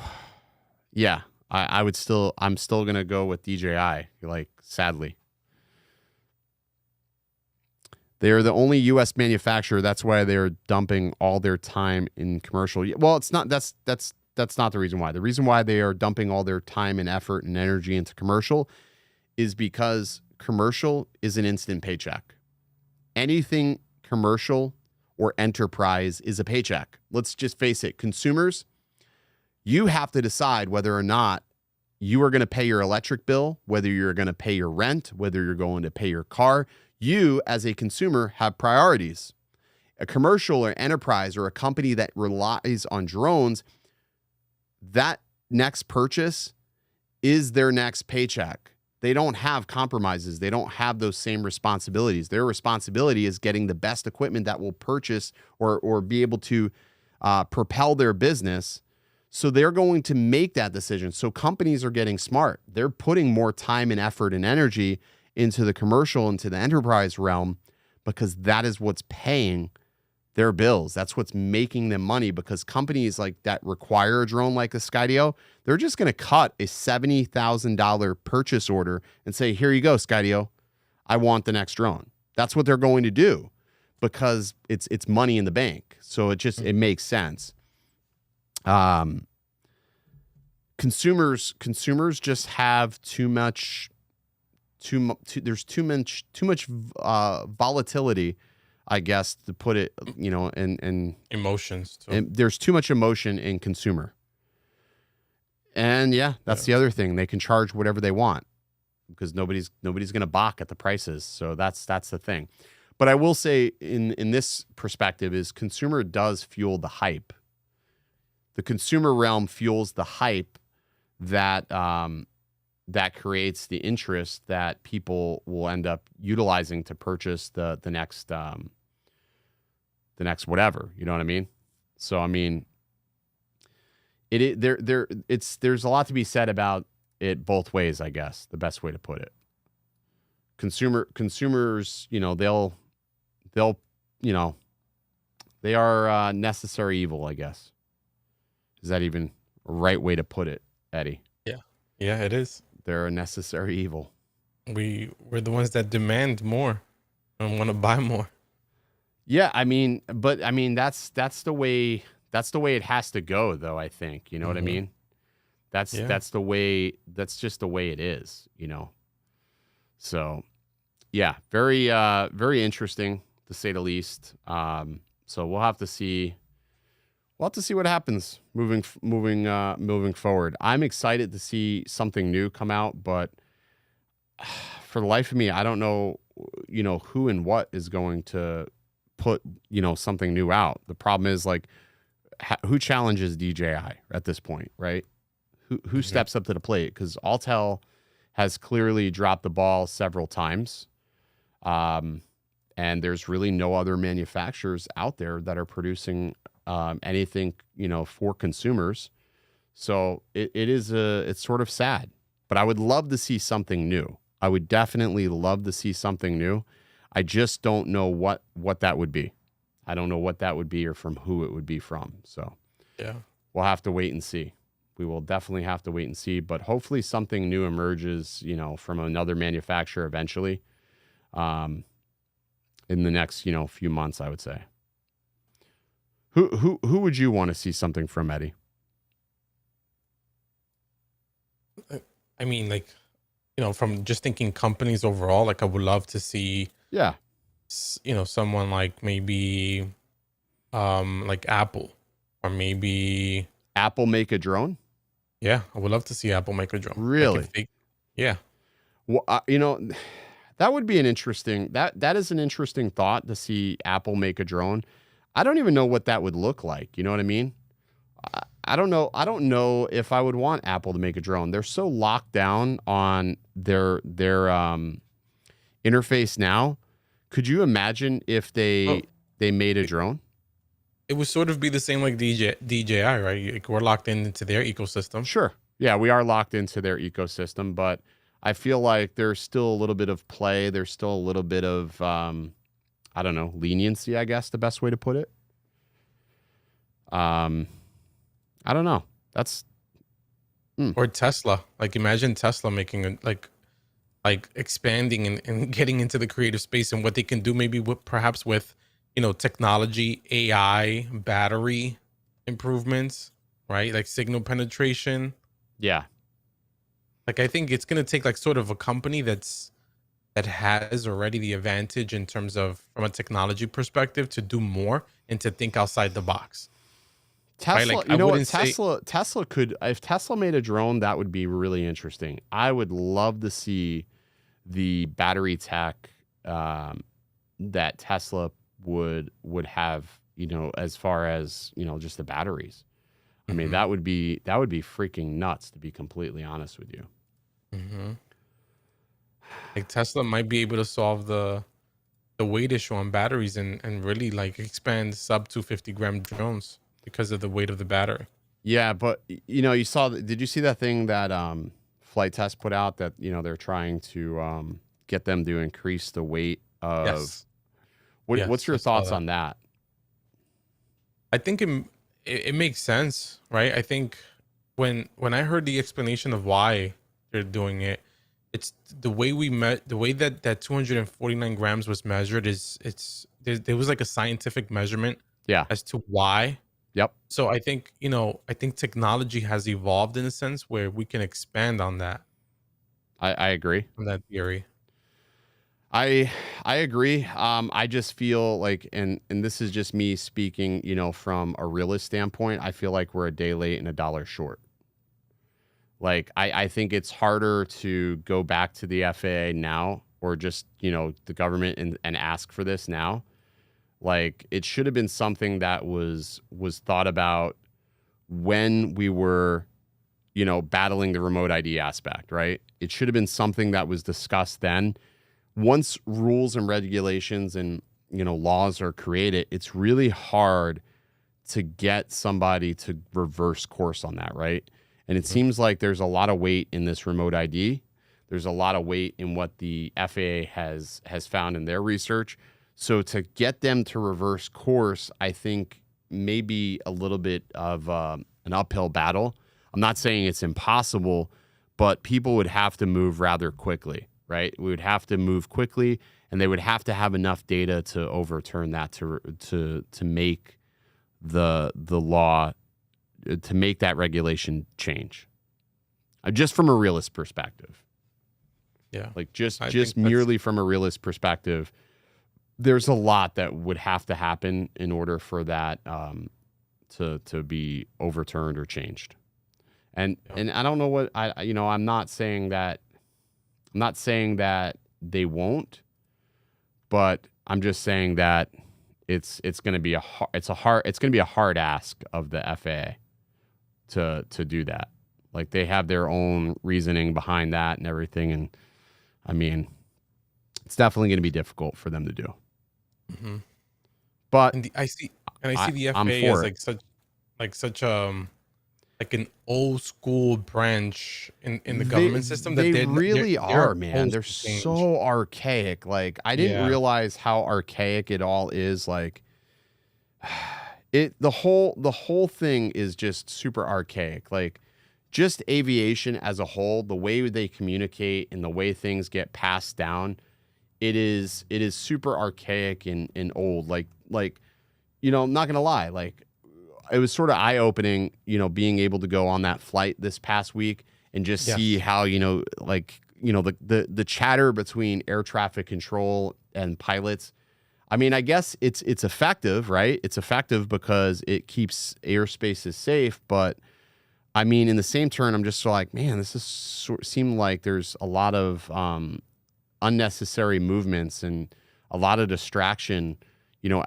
yeah, I'm still gonna go with DJI. Like, sadly, they are the only U.S. manufacturer. That's why they're dumping all their time in commercial. Well, it's not. That's not the reason why. The reason why they are dumping all their time and effort and energy into commercial is because commercial is an instant paycheck. Anything commercial or enterprise is a paycheck. Let's just face it, consumers, you have to decide whether or not you are going to pay your electric bill, whether you're going to pay your rent, whether you're going to pay your car. You, as a consumer, have priorities. A commercial or enterprise or a company that relies on drones, that next purchase is their next paycheck. They don't have compromises. They don't have those same responsibilities. Their responsibility is getting the best equipment that will purchase or be able to propel their business. So they're going to make that decision. So companies are getting smart. They're putting more time and effort and energy into the commercial, into the enterprise realm, because that is what's paying their bills. That's what's making them money, because companies like that require a drone like the Skydio, they're just going to cut a $70,000 purchase order and say, here you go, Skydio, I want the next drone. That's what they're going to do, because it's money in the bank. So it makes sense. Consumers just have too much volatility, I guess, to put it, and emotions too. And there's too much emotion in consumer. And that's the other thing. They can charge whatever they want because nobody's going to balk at the prices. So that's the thing. But I will say in this perspective is consumer does fuel the hype. The consumer realm fuels the hype that creates the interest that people will end up utilizing to purchase the next whatever, you know what I mean? So I mean, there's a lot to be said about it both ways, I guess, the best way to put it. Consumers, they are necessary evil, I guess. Is that even a right way to put it, Eddie? Yeah, it is. They're a necessary evil. We're the ones that demand more and want to buy more. Yeah, that's the way it has to go, though, I think. You know what I mean? That's just the way it is, So, yeah, very very interesting to say the least. So we'll have to see what happens moving forward. I'm excited to see something new come out, but for the life of me, I don't know, who and what is going to put, something new out. The problem is, like, who challenges DJI at this point, right? Who steps up to the plate? Because Autel has clearly dropped the ball several times. And there's really no other manufacturers out there that are producing anything, for consumers. So it's sort of sad, but I would love to see something new. I would definitely love to see something new. I just don't know what that would be. I don't know what that would be or from who it would be from. So yeah, we'll have to wait and see. We will definitely have to wait and see, but hopefully something new emerges, from another manufacturer eventually. In the next, few months, I would say. Who would you want to see something from, Eddie? I mean, like, from just thinking companies overall, like I would love to see, someone like maybe, like Apple, or maybe Apple make a drone. Yeah, I would love to see Apple make a drone. Really? Like yeah. Well, that would be an interesting. That is an interesting thought to see Apple make a drone. I don't even know what that would look like. You know what I mean? I don't know. I don't know if I would want Apple to make a drone. They're so locked down on their interface now. Could you imagine if they made a drone? It would sort of be the same like DJI, right? Like we're locked into their ecosystem. Sure. Yeah, we are locked into their ecosystem, but I feel like there's still a little bit of play. There's still a little bit of, I don't know, leniency, I guess the best way to put it. I don't know. That's or Tesla. Like imagine Tesla making like expanding and getting into the creative space and what they can do maybe perhaps with technology, AI, battery improvements, right? Like signal penetration. Yeah. Like I think it's going to take like sort of a company that has already the advantage in terms of from a technology perspective to do more and to think outside the box. Tesla, right? Like, Tesla could, if Tesla made a drone, that would be really interesting. I would love to see the battery tech that Tesla would have, as far as, just the batteries. I mean, that would be freaking nuts, to be completely honest with you. Mm-hmm. Like Tesla might be able to solve the weight issue on batteries and really like expand sub 250-gram drones because of the weight of the battery. Yeah, but did you see that thing that Flight Test put out that they're trying to get them to increase the weight of? Yes. What's your thoughts on that? I think it makes sense, right? I think when I heard the explanation of why they're doing it, it's the way that 249 grams was measured there was like a scientific measurement as to why. Yep. So I think technology has evolved in a sense where we can expand on that. I agree. On that theory. I agree. I just feel like, and this is just me speaking, from a realist standpoint, I feel like we're a day late and a dollar short. Like, I think it's harder to go back to the FAA now or just, the government and ask for this now. Like, it should have been something that was thought about when we were, battling the remote ID aspect, right? It should have been something that was discussed then. Once rules and regulations and, laws are created, it's really hard to get somebody to reverse course on that, right? And it seems like there's a lot of weight in this remote ID. There's a lot of weight in what the FAA has found in their research. So to get them to reverse course, I think maybe a little bit of an uphill battle. I'm not saying it's impossible, but people would have to move rather quickly, right? We would have to move quickly, and they would have to have enough data to overturn that to make the law, to make that regulation change. Just from a realist perspective. Yeah. Like just merely from a realist perspective, there's a lot that would have to happen in order for that to be overturned or changed. And I don't know what I'm not saying that they won't, but I'm just saying that it's going to be a hard ask of the FAA to do that. Like they have their own reasoning behind that and everything. And I mean, it's definitely going to be difficult for them to do. Mm-hmm. But I see the I'm FAA for as it. such like an old school branch in the They government system that they they're really they're are, man. opposed They're to change. so archaic. Like I didn't Yeah. realize how archaic it all is. Like the whole thing is just super archaic. Like just aviation as a whole, the way they communicate and the way things get passed down, it is super archaic and old. Like I'm not gonna lie, like it was sort of eye opening, being able to go on that flight this past week and just see Yes. how, the chatter between air traffic control and pilots. I mean, I guess it's effective, right? It's effective because it keeps airspaces safe. But I mean, in the same turn, I'm just like, man, this is seem like there's a lot of unnecessary movements and a lot of distraction,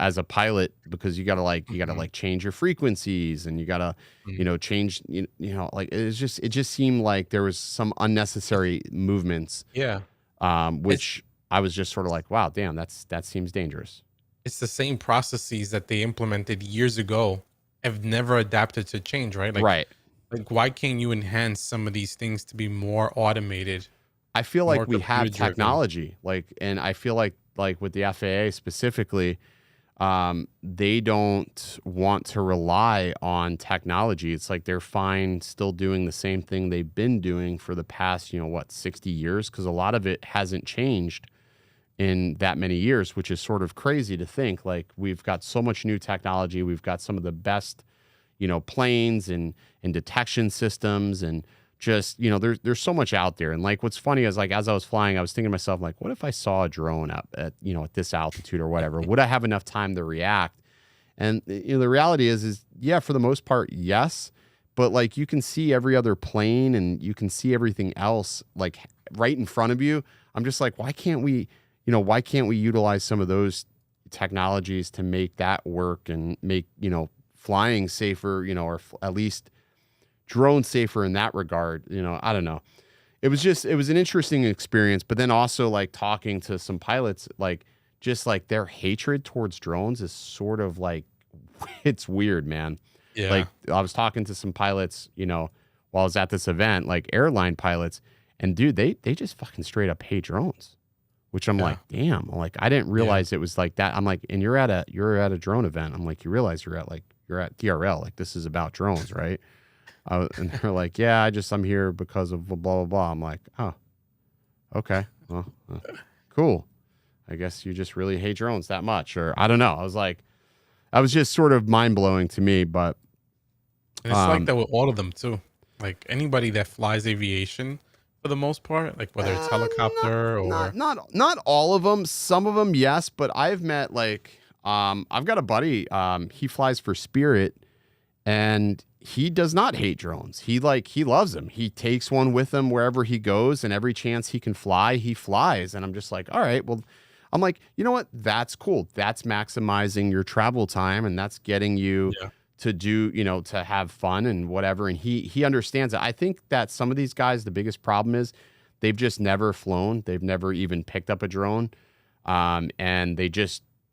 as a pilot, because you gotta Mm-hmm. change your frequencies and you gotta, Mm-hmm. change, like it just seemed like there was some unnecessary movements, Yeah. It's which I was just sort of like, wow, damn, that seems dangerous. it's the same processes that they implemented years ago have never adapted to change, right? Right. Like why can't you enhance some of these things to be more automated, I feel more like we have computer driven? technology, and I feel like with the FAA specifically, they don't want to rely on technology. It's like they're fine still doing the same thing they've been doing for the past, 60 years, because a lot of it hasn't changed in that many years, which is sort of crazy to think. Like we've got so much new technology, we've got some of the best, planes and detection systems, and just, there's so much out there. And like what's funny is, like, as I was flying, I was thinking to myself, like, what if I saw a drone up at, at this altitude or whatever? Would I have enough time to react? And the reality is yeah, for the most part, yes. But like you can see every other plane and you can see everything else like right in front of you. I'm just like, why can't we utilize some of those technologies to make that work and make, flying safer, or at least drone safer in that regard? I don't know. It was an interesting experience, but then also like talking to some pilots, like just like their hatred towards drones is sort of like, it's weird, man. Yeah. Like I was talking to some pilots, while I was at this event, like airline pilots, and dude, they just fucking straight up hate drones, which I'm like, Yeah. damn. I'm like, I didn't Yeah. realize it was like that. I'm like, and you're at a drone event. I'm like, you realize you're at DRL. Like this is about drones, right? And they're like, yeah, I'm here because of blah, blah, blah. I'm like, oh, okay. Well, cool. I guess you just really hate drones that much. Or I don't know. I was just sort of mind blowing to me, but And it's like that with all of them too. Like anybody that flies aviation for the most part, like whether it's not, helicopter not, or not, not all of them. Some of them, yes. But I've met like, I've got a buddy, he flies for Spirit, and he does not hate drones. He loves them. He takes one with him wherever he goes, and every chance he can fly, he flies. And I'm just like, all right, well, I'm like, you know what? That's cool. That's maximizing your travel time, and that's getting you yeah. to do, to have fun and whatever. And he understands it. I think that some of these guys, the biggest problem is they've just never flown. They've never even picked up a drone. And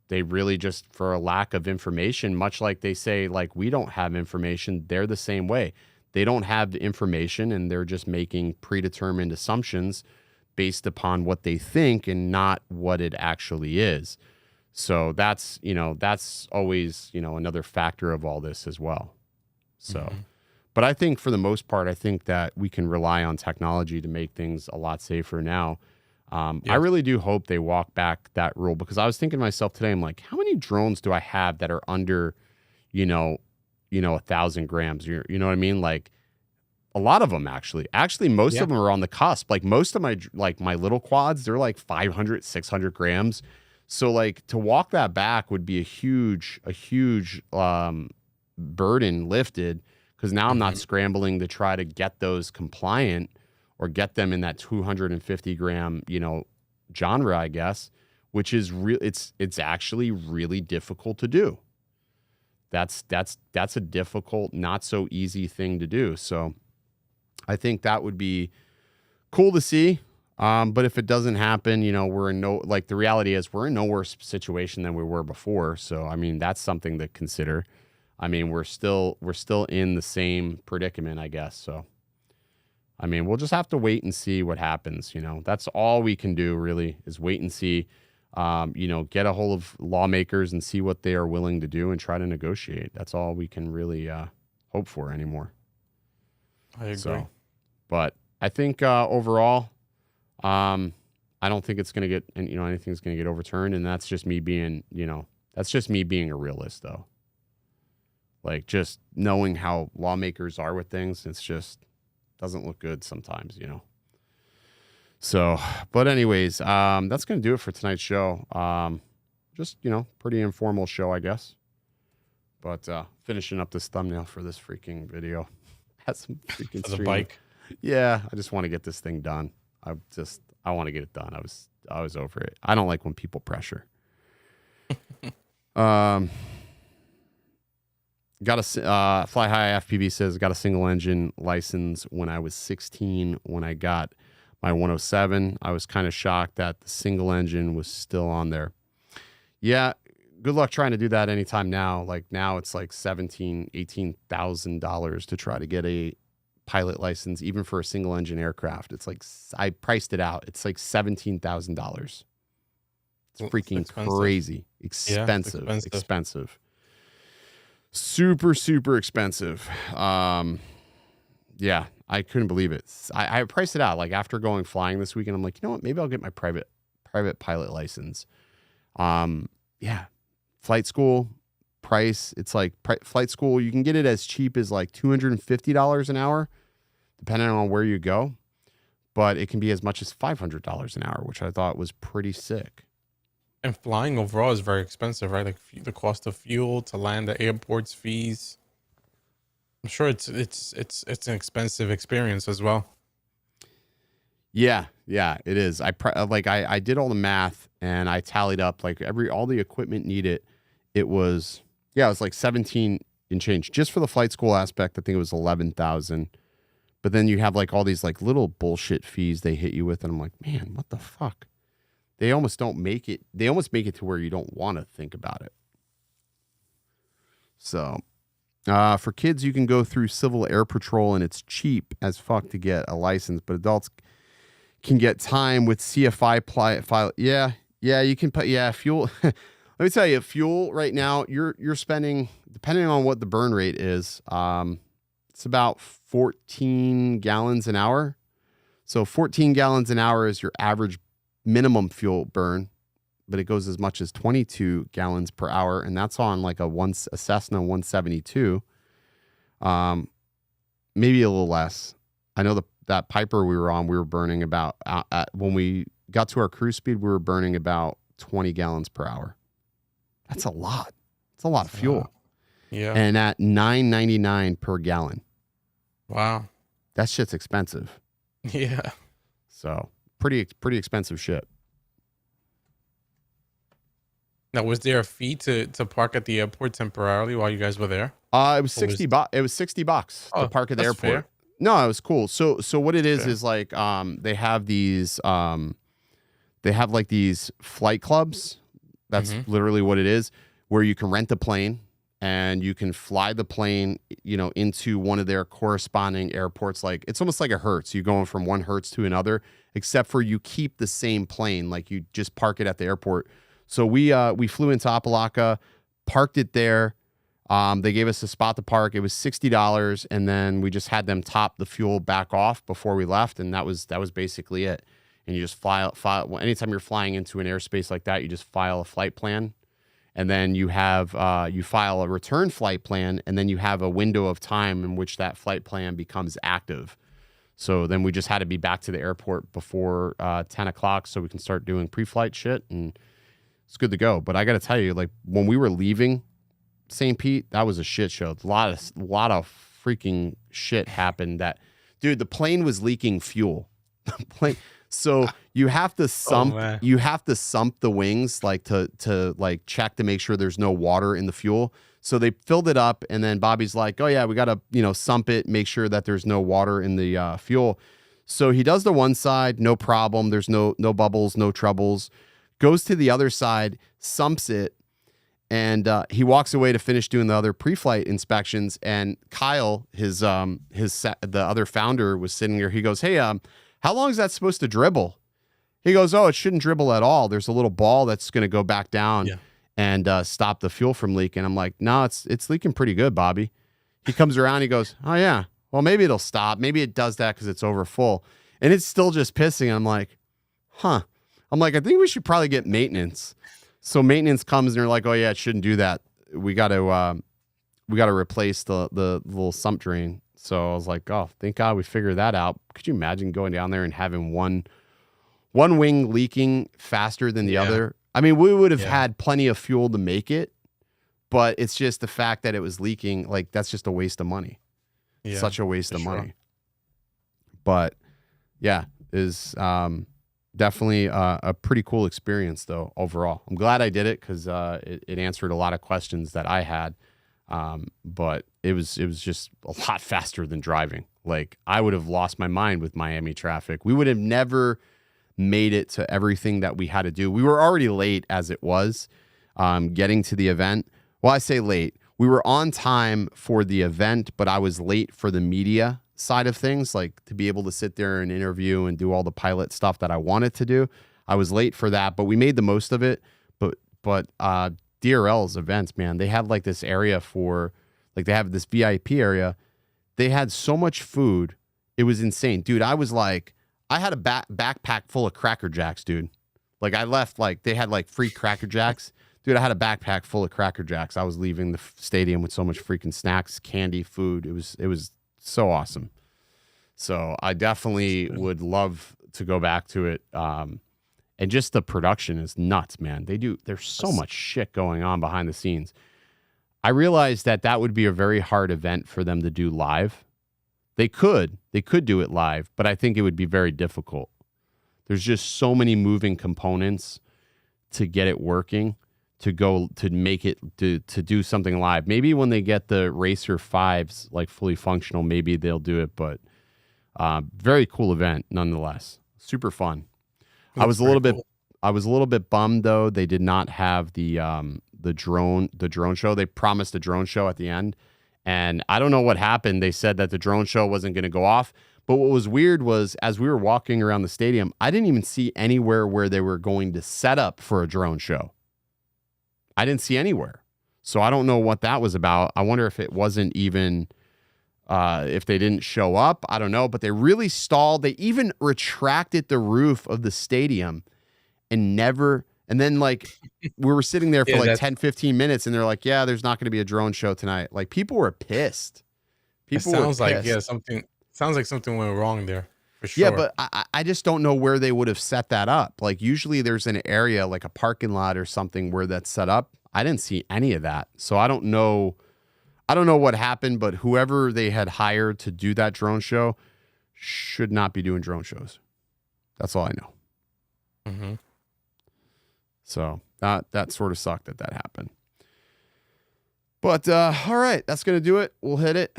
they really just, for a lack of information, much like they say, like, we don't have information, they're the same way. They don't have the information, and they're just making predetermined assumptions based upon what they think and not what it actually is. So that's always, another factor of all this as well. So, Mm-hmm. but I think for the most part, I think that we can rely on technology to make things a lot safer now. I Yes. really do hope they walk back that rule, because I was thinking to myself today, I'm like, how many drones do I have that are under, 1,000 grams? You know what I mean? Like a lot of them actually. Actually, most Yeah. of them are on the cusp. Like most of my little quads, they're like 500, 600 grams. So like to walk that back would be a huge burden lifted, because now I'm not Mm-hmm. scrambling to try to get those compliant or get them in that 250 gram, genre, I guess, which is real. It's actually really difficult to do. That's a difficult, not so easy thing to do. So I think that would be cool to see. But if it doesn't happen, we're in the reality is we're in no worse situation than we were before. So, I mean, that's something to consider. I mean, we're still in the same predicament, I guess. So, I mean, we'll just have to wait and see what happens. That's all we can do really is wait and see, get a hold of lawmakers and see what they are willing to do and try to negotiate. That's all we can really hope for anymore. I agree. So, but I think overall, I don't think it's going to get, anything's going to get overturned. And that's just me being, a realist though. Like just knowing how lawmakers are with things, it's just doesn't look good sometimes, So, but anyways, that's going to do it for tonight's show. Just, pretty informal show, I guess. But finishing up this thumbnail for this freaking video. Had some freaking for the bike. Yeah, I just want to get this thing done. I want to get it done. I was over it. I don't like when people pressure. Got a Fly High FPV says got a single engine license when I was 16. When I got my 107, I was kind of shocked that the single engine was still on there. Yeah, good luck trying to do that anytime now. Like now it's like $18,000 to try to get a pilot license, even for a single engine aircraft. It's like I priced it out. It's like $17,000. It's freaking crazy. Expensive. Super, super expensive. Yeah, I couldn't believe it. I priced it out. Like after going flying this weekend, I'm like, you know what? Maybe I'll get my private pilot license. Yeah, flight school price. It's like flight school. You can get it as cheap as like $250 an hour, depending on where you go. But it can be as much as $500 an hour, which I thought was pretty sick. And flying overall is very expensive, right? Like the cost of fuel to land, the airport's fees. I'm sure it's an expensive experience as well. Yeah, it is. I did all the math and I tallied up like all the equipment needed. It was like 17 and change just for the flight school aspect. I think it was 11,000. But then you have like all these like little bullshit fees they hit you with, and I'm like, man, what the fuck? They almost don't make it. They almost make it to where you don't want to think about it. So, for kids, you can go through Civil Air Patrol, and it's cheap as fuck to get a license. But adults can get time with CFI file. Yeah, you can put fuel. Let me tell you, fuel right now you're spending, depending on what the burn rate is. It's about 14 gallons an hour. So 14 gallons an hour is your average minimum fuel burn, but it goes as much as 22 gallons per hour, and that's on like a Cessna 172. Maybe a little less. I know that Piper we were on, we were burning about when we got to our cruise speed, we were burning about 20 gallons per hour. That's a lot. It's a lot of fuel. Yeah. And at $9.99 per gallon. Wow. That shit's expensive. Yeah. So pretty expensive shit. Now, was there a fee to park at the airport temporarily while you guys were there? It was $60. It was $60 to park at the airport. Fair. No, it was cool. So what it is like they have these they have like these flight clubs. That's literally what it is, where you can rent a plane and you can fly the plane, into one of their corresponding airports. Like it's almost like a Hertz. You're going from one Hertz to another, except for you keep the same plane. Like you just park it at the airport. So we flew into Apalaka, parked it there. They gave us a spot to park. It was $60, and then we just had them top the fuel back off before we left, and that was basically it. And you just file. Anytime you're flying into an airspace like that, you just file a flight plan, and then you file a return flight plan, and then you have a window of time in which that flight plan becomes active. So then we just had to be back to the airport before 10 o'clock so we can start doing pre-flight shit, and it's good to go. But I got to tell you, like when we were leaving St. Pete, that was a shit show. A lot of freaking shit happened. That dude, the plane was leaking fuel. So You have to sump. man. You have to sump the wings like to like check to make sure there's no water in the fuel. So they filled it up, and then Bobby's like, "Oh yeah, we gotta sump it, make sure that there's no water in the fuel." So he does the one side, no problem. There's no bubbles, no troubles. Goes to the other side, sumps it, and he walks away to finish doing the other pre-flight inspections. And Kyle, the other founder, was sitting there. He goes, "Hey, how long is that supposed to dribble?" He goes, "Oh, it shouldn't dribble at all. There's a little ball that's going to go back down and stop the fuel from leaking." I'm like, "No, it's leaking pretty good, Bobby." He comes around. He goes, "Oh yeah, well maybe it'll stop. Maybe it does that because it's over full, and it's still just pissing." I'm like, "Huh." I'm like, "I think we should probably get maintenance." So maintenance comes and they're like, "Oh yeah, it shouldn't do that. We got to replace the little sump drain." So I was like, "Oh, thank God we figured that out." Could you imagine going down there and having one wing leaking faster than the other? I mean, we would have had plenty of fuel to make it, but it's just the fact that it was leaking. Like, that's just a waste of money. Yeah, such a waste of money. But yeah, is definitely a pretty cool experience though overall. I'm glad I did it because it answered a lot of questions that I had. But it was just a lot faster than driving. Like, I would have lost my mind with Miami traffic. We would have never made it to everything that we had to do. We were already late as it was, getting to the event. Well, I say late. We were on time for the event, but I was late for the media side of things, like to be able to sit there and interview and do all the pilot stuff that I wanted to do. I was late for that, but we made the most of it. But DRL's events, man, they had like this area for, like, they have this VIP area. They had so much food. It was insane. Dude, I was like, I had a backpack full of Cracker Jacks, dude. Like, I left, like, they had like free Cracker Jacks. Dude, I had a backpack full of Cracker Jacks. I was leaving the stadium with so much freaking snacks, candy, food. It was so awesome. So I definitely would love to go back to it. And just the production is nuts, man. There's so much shit going on behind the scenes. I realized that would be a very hard event for them to do live. They could do it live, but I think it would be very difficult. There's just so many moving components to get it working, to make it, to do something live. Maybe when they get the Racer 5s like fully functional, maybe they'll do it, but very cool event nonetheless. Super fun. I was a little bit bummed though. They did not have the drone show. They promised a drone show at the end, and I don't know what happened. They said that the drone show wasn't going to go off. But what was weird was, as we were walking around the stadium, I didn't even see anywhere where they were going to set up for a drone show. I didn't see anywhere. So I don't know what that was about. I wonder if it wasn't even, if they didn't show up. I don't know. But they really stalled. They even retracted the roof of the stadium and then like we were sitting there for 10, 15 minutes and they're like, "Yeah, there's not going to be a drone show tonight." Like, people were pissed. Sounds like something went wrong there for sure. Yeah, but I just don't know where they would have set that up. Like, usually there's an area like a parking lot or something where that's set up. I didn't see any of that. So I don't know what happened, but whoever they had hired to do that drone show should not be doing drone shows. That's all I know. Mm-hmm. So that sort of sucked that happened. But all right, that's going to do it. We'll hit it.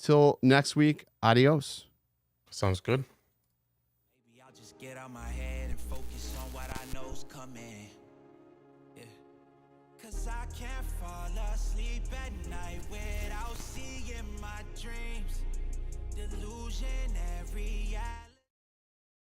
Till next week. Adios. Sounds good. Maybe I'll just get out my head and focus on what I know's coming. Yeah. 'Cause I can't fall asleep at night without seeing my dreams. Delusion every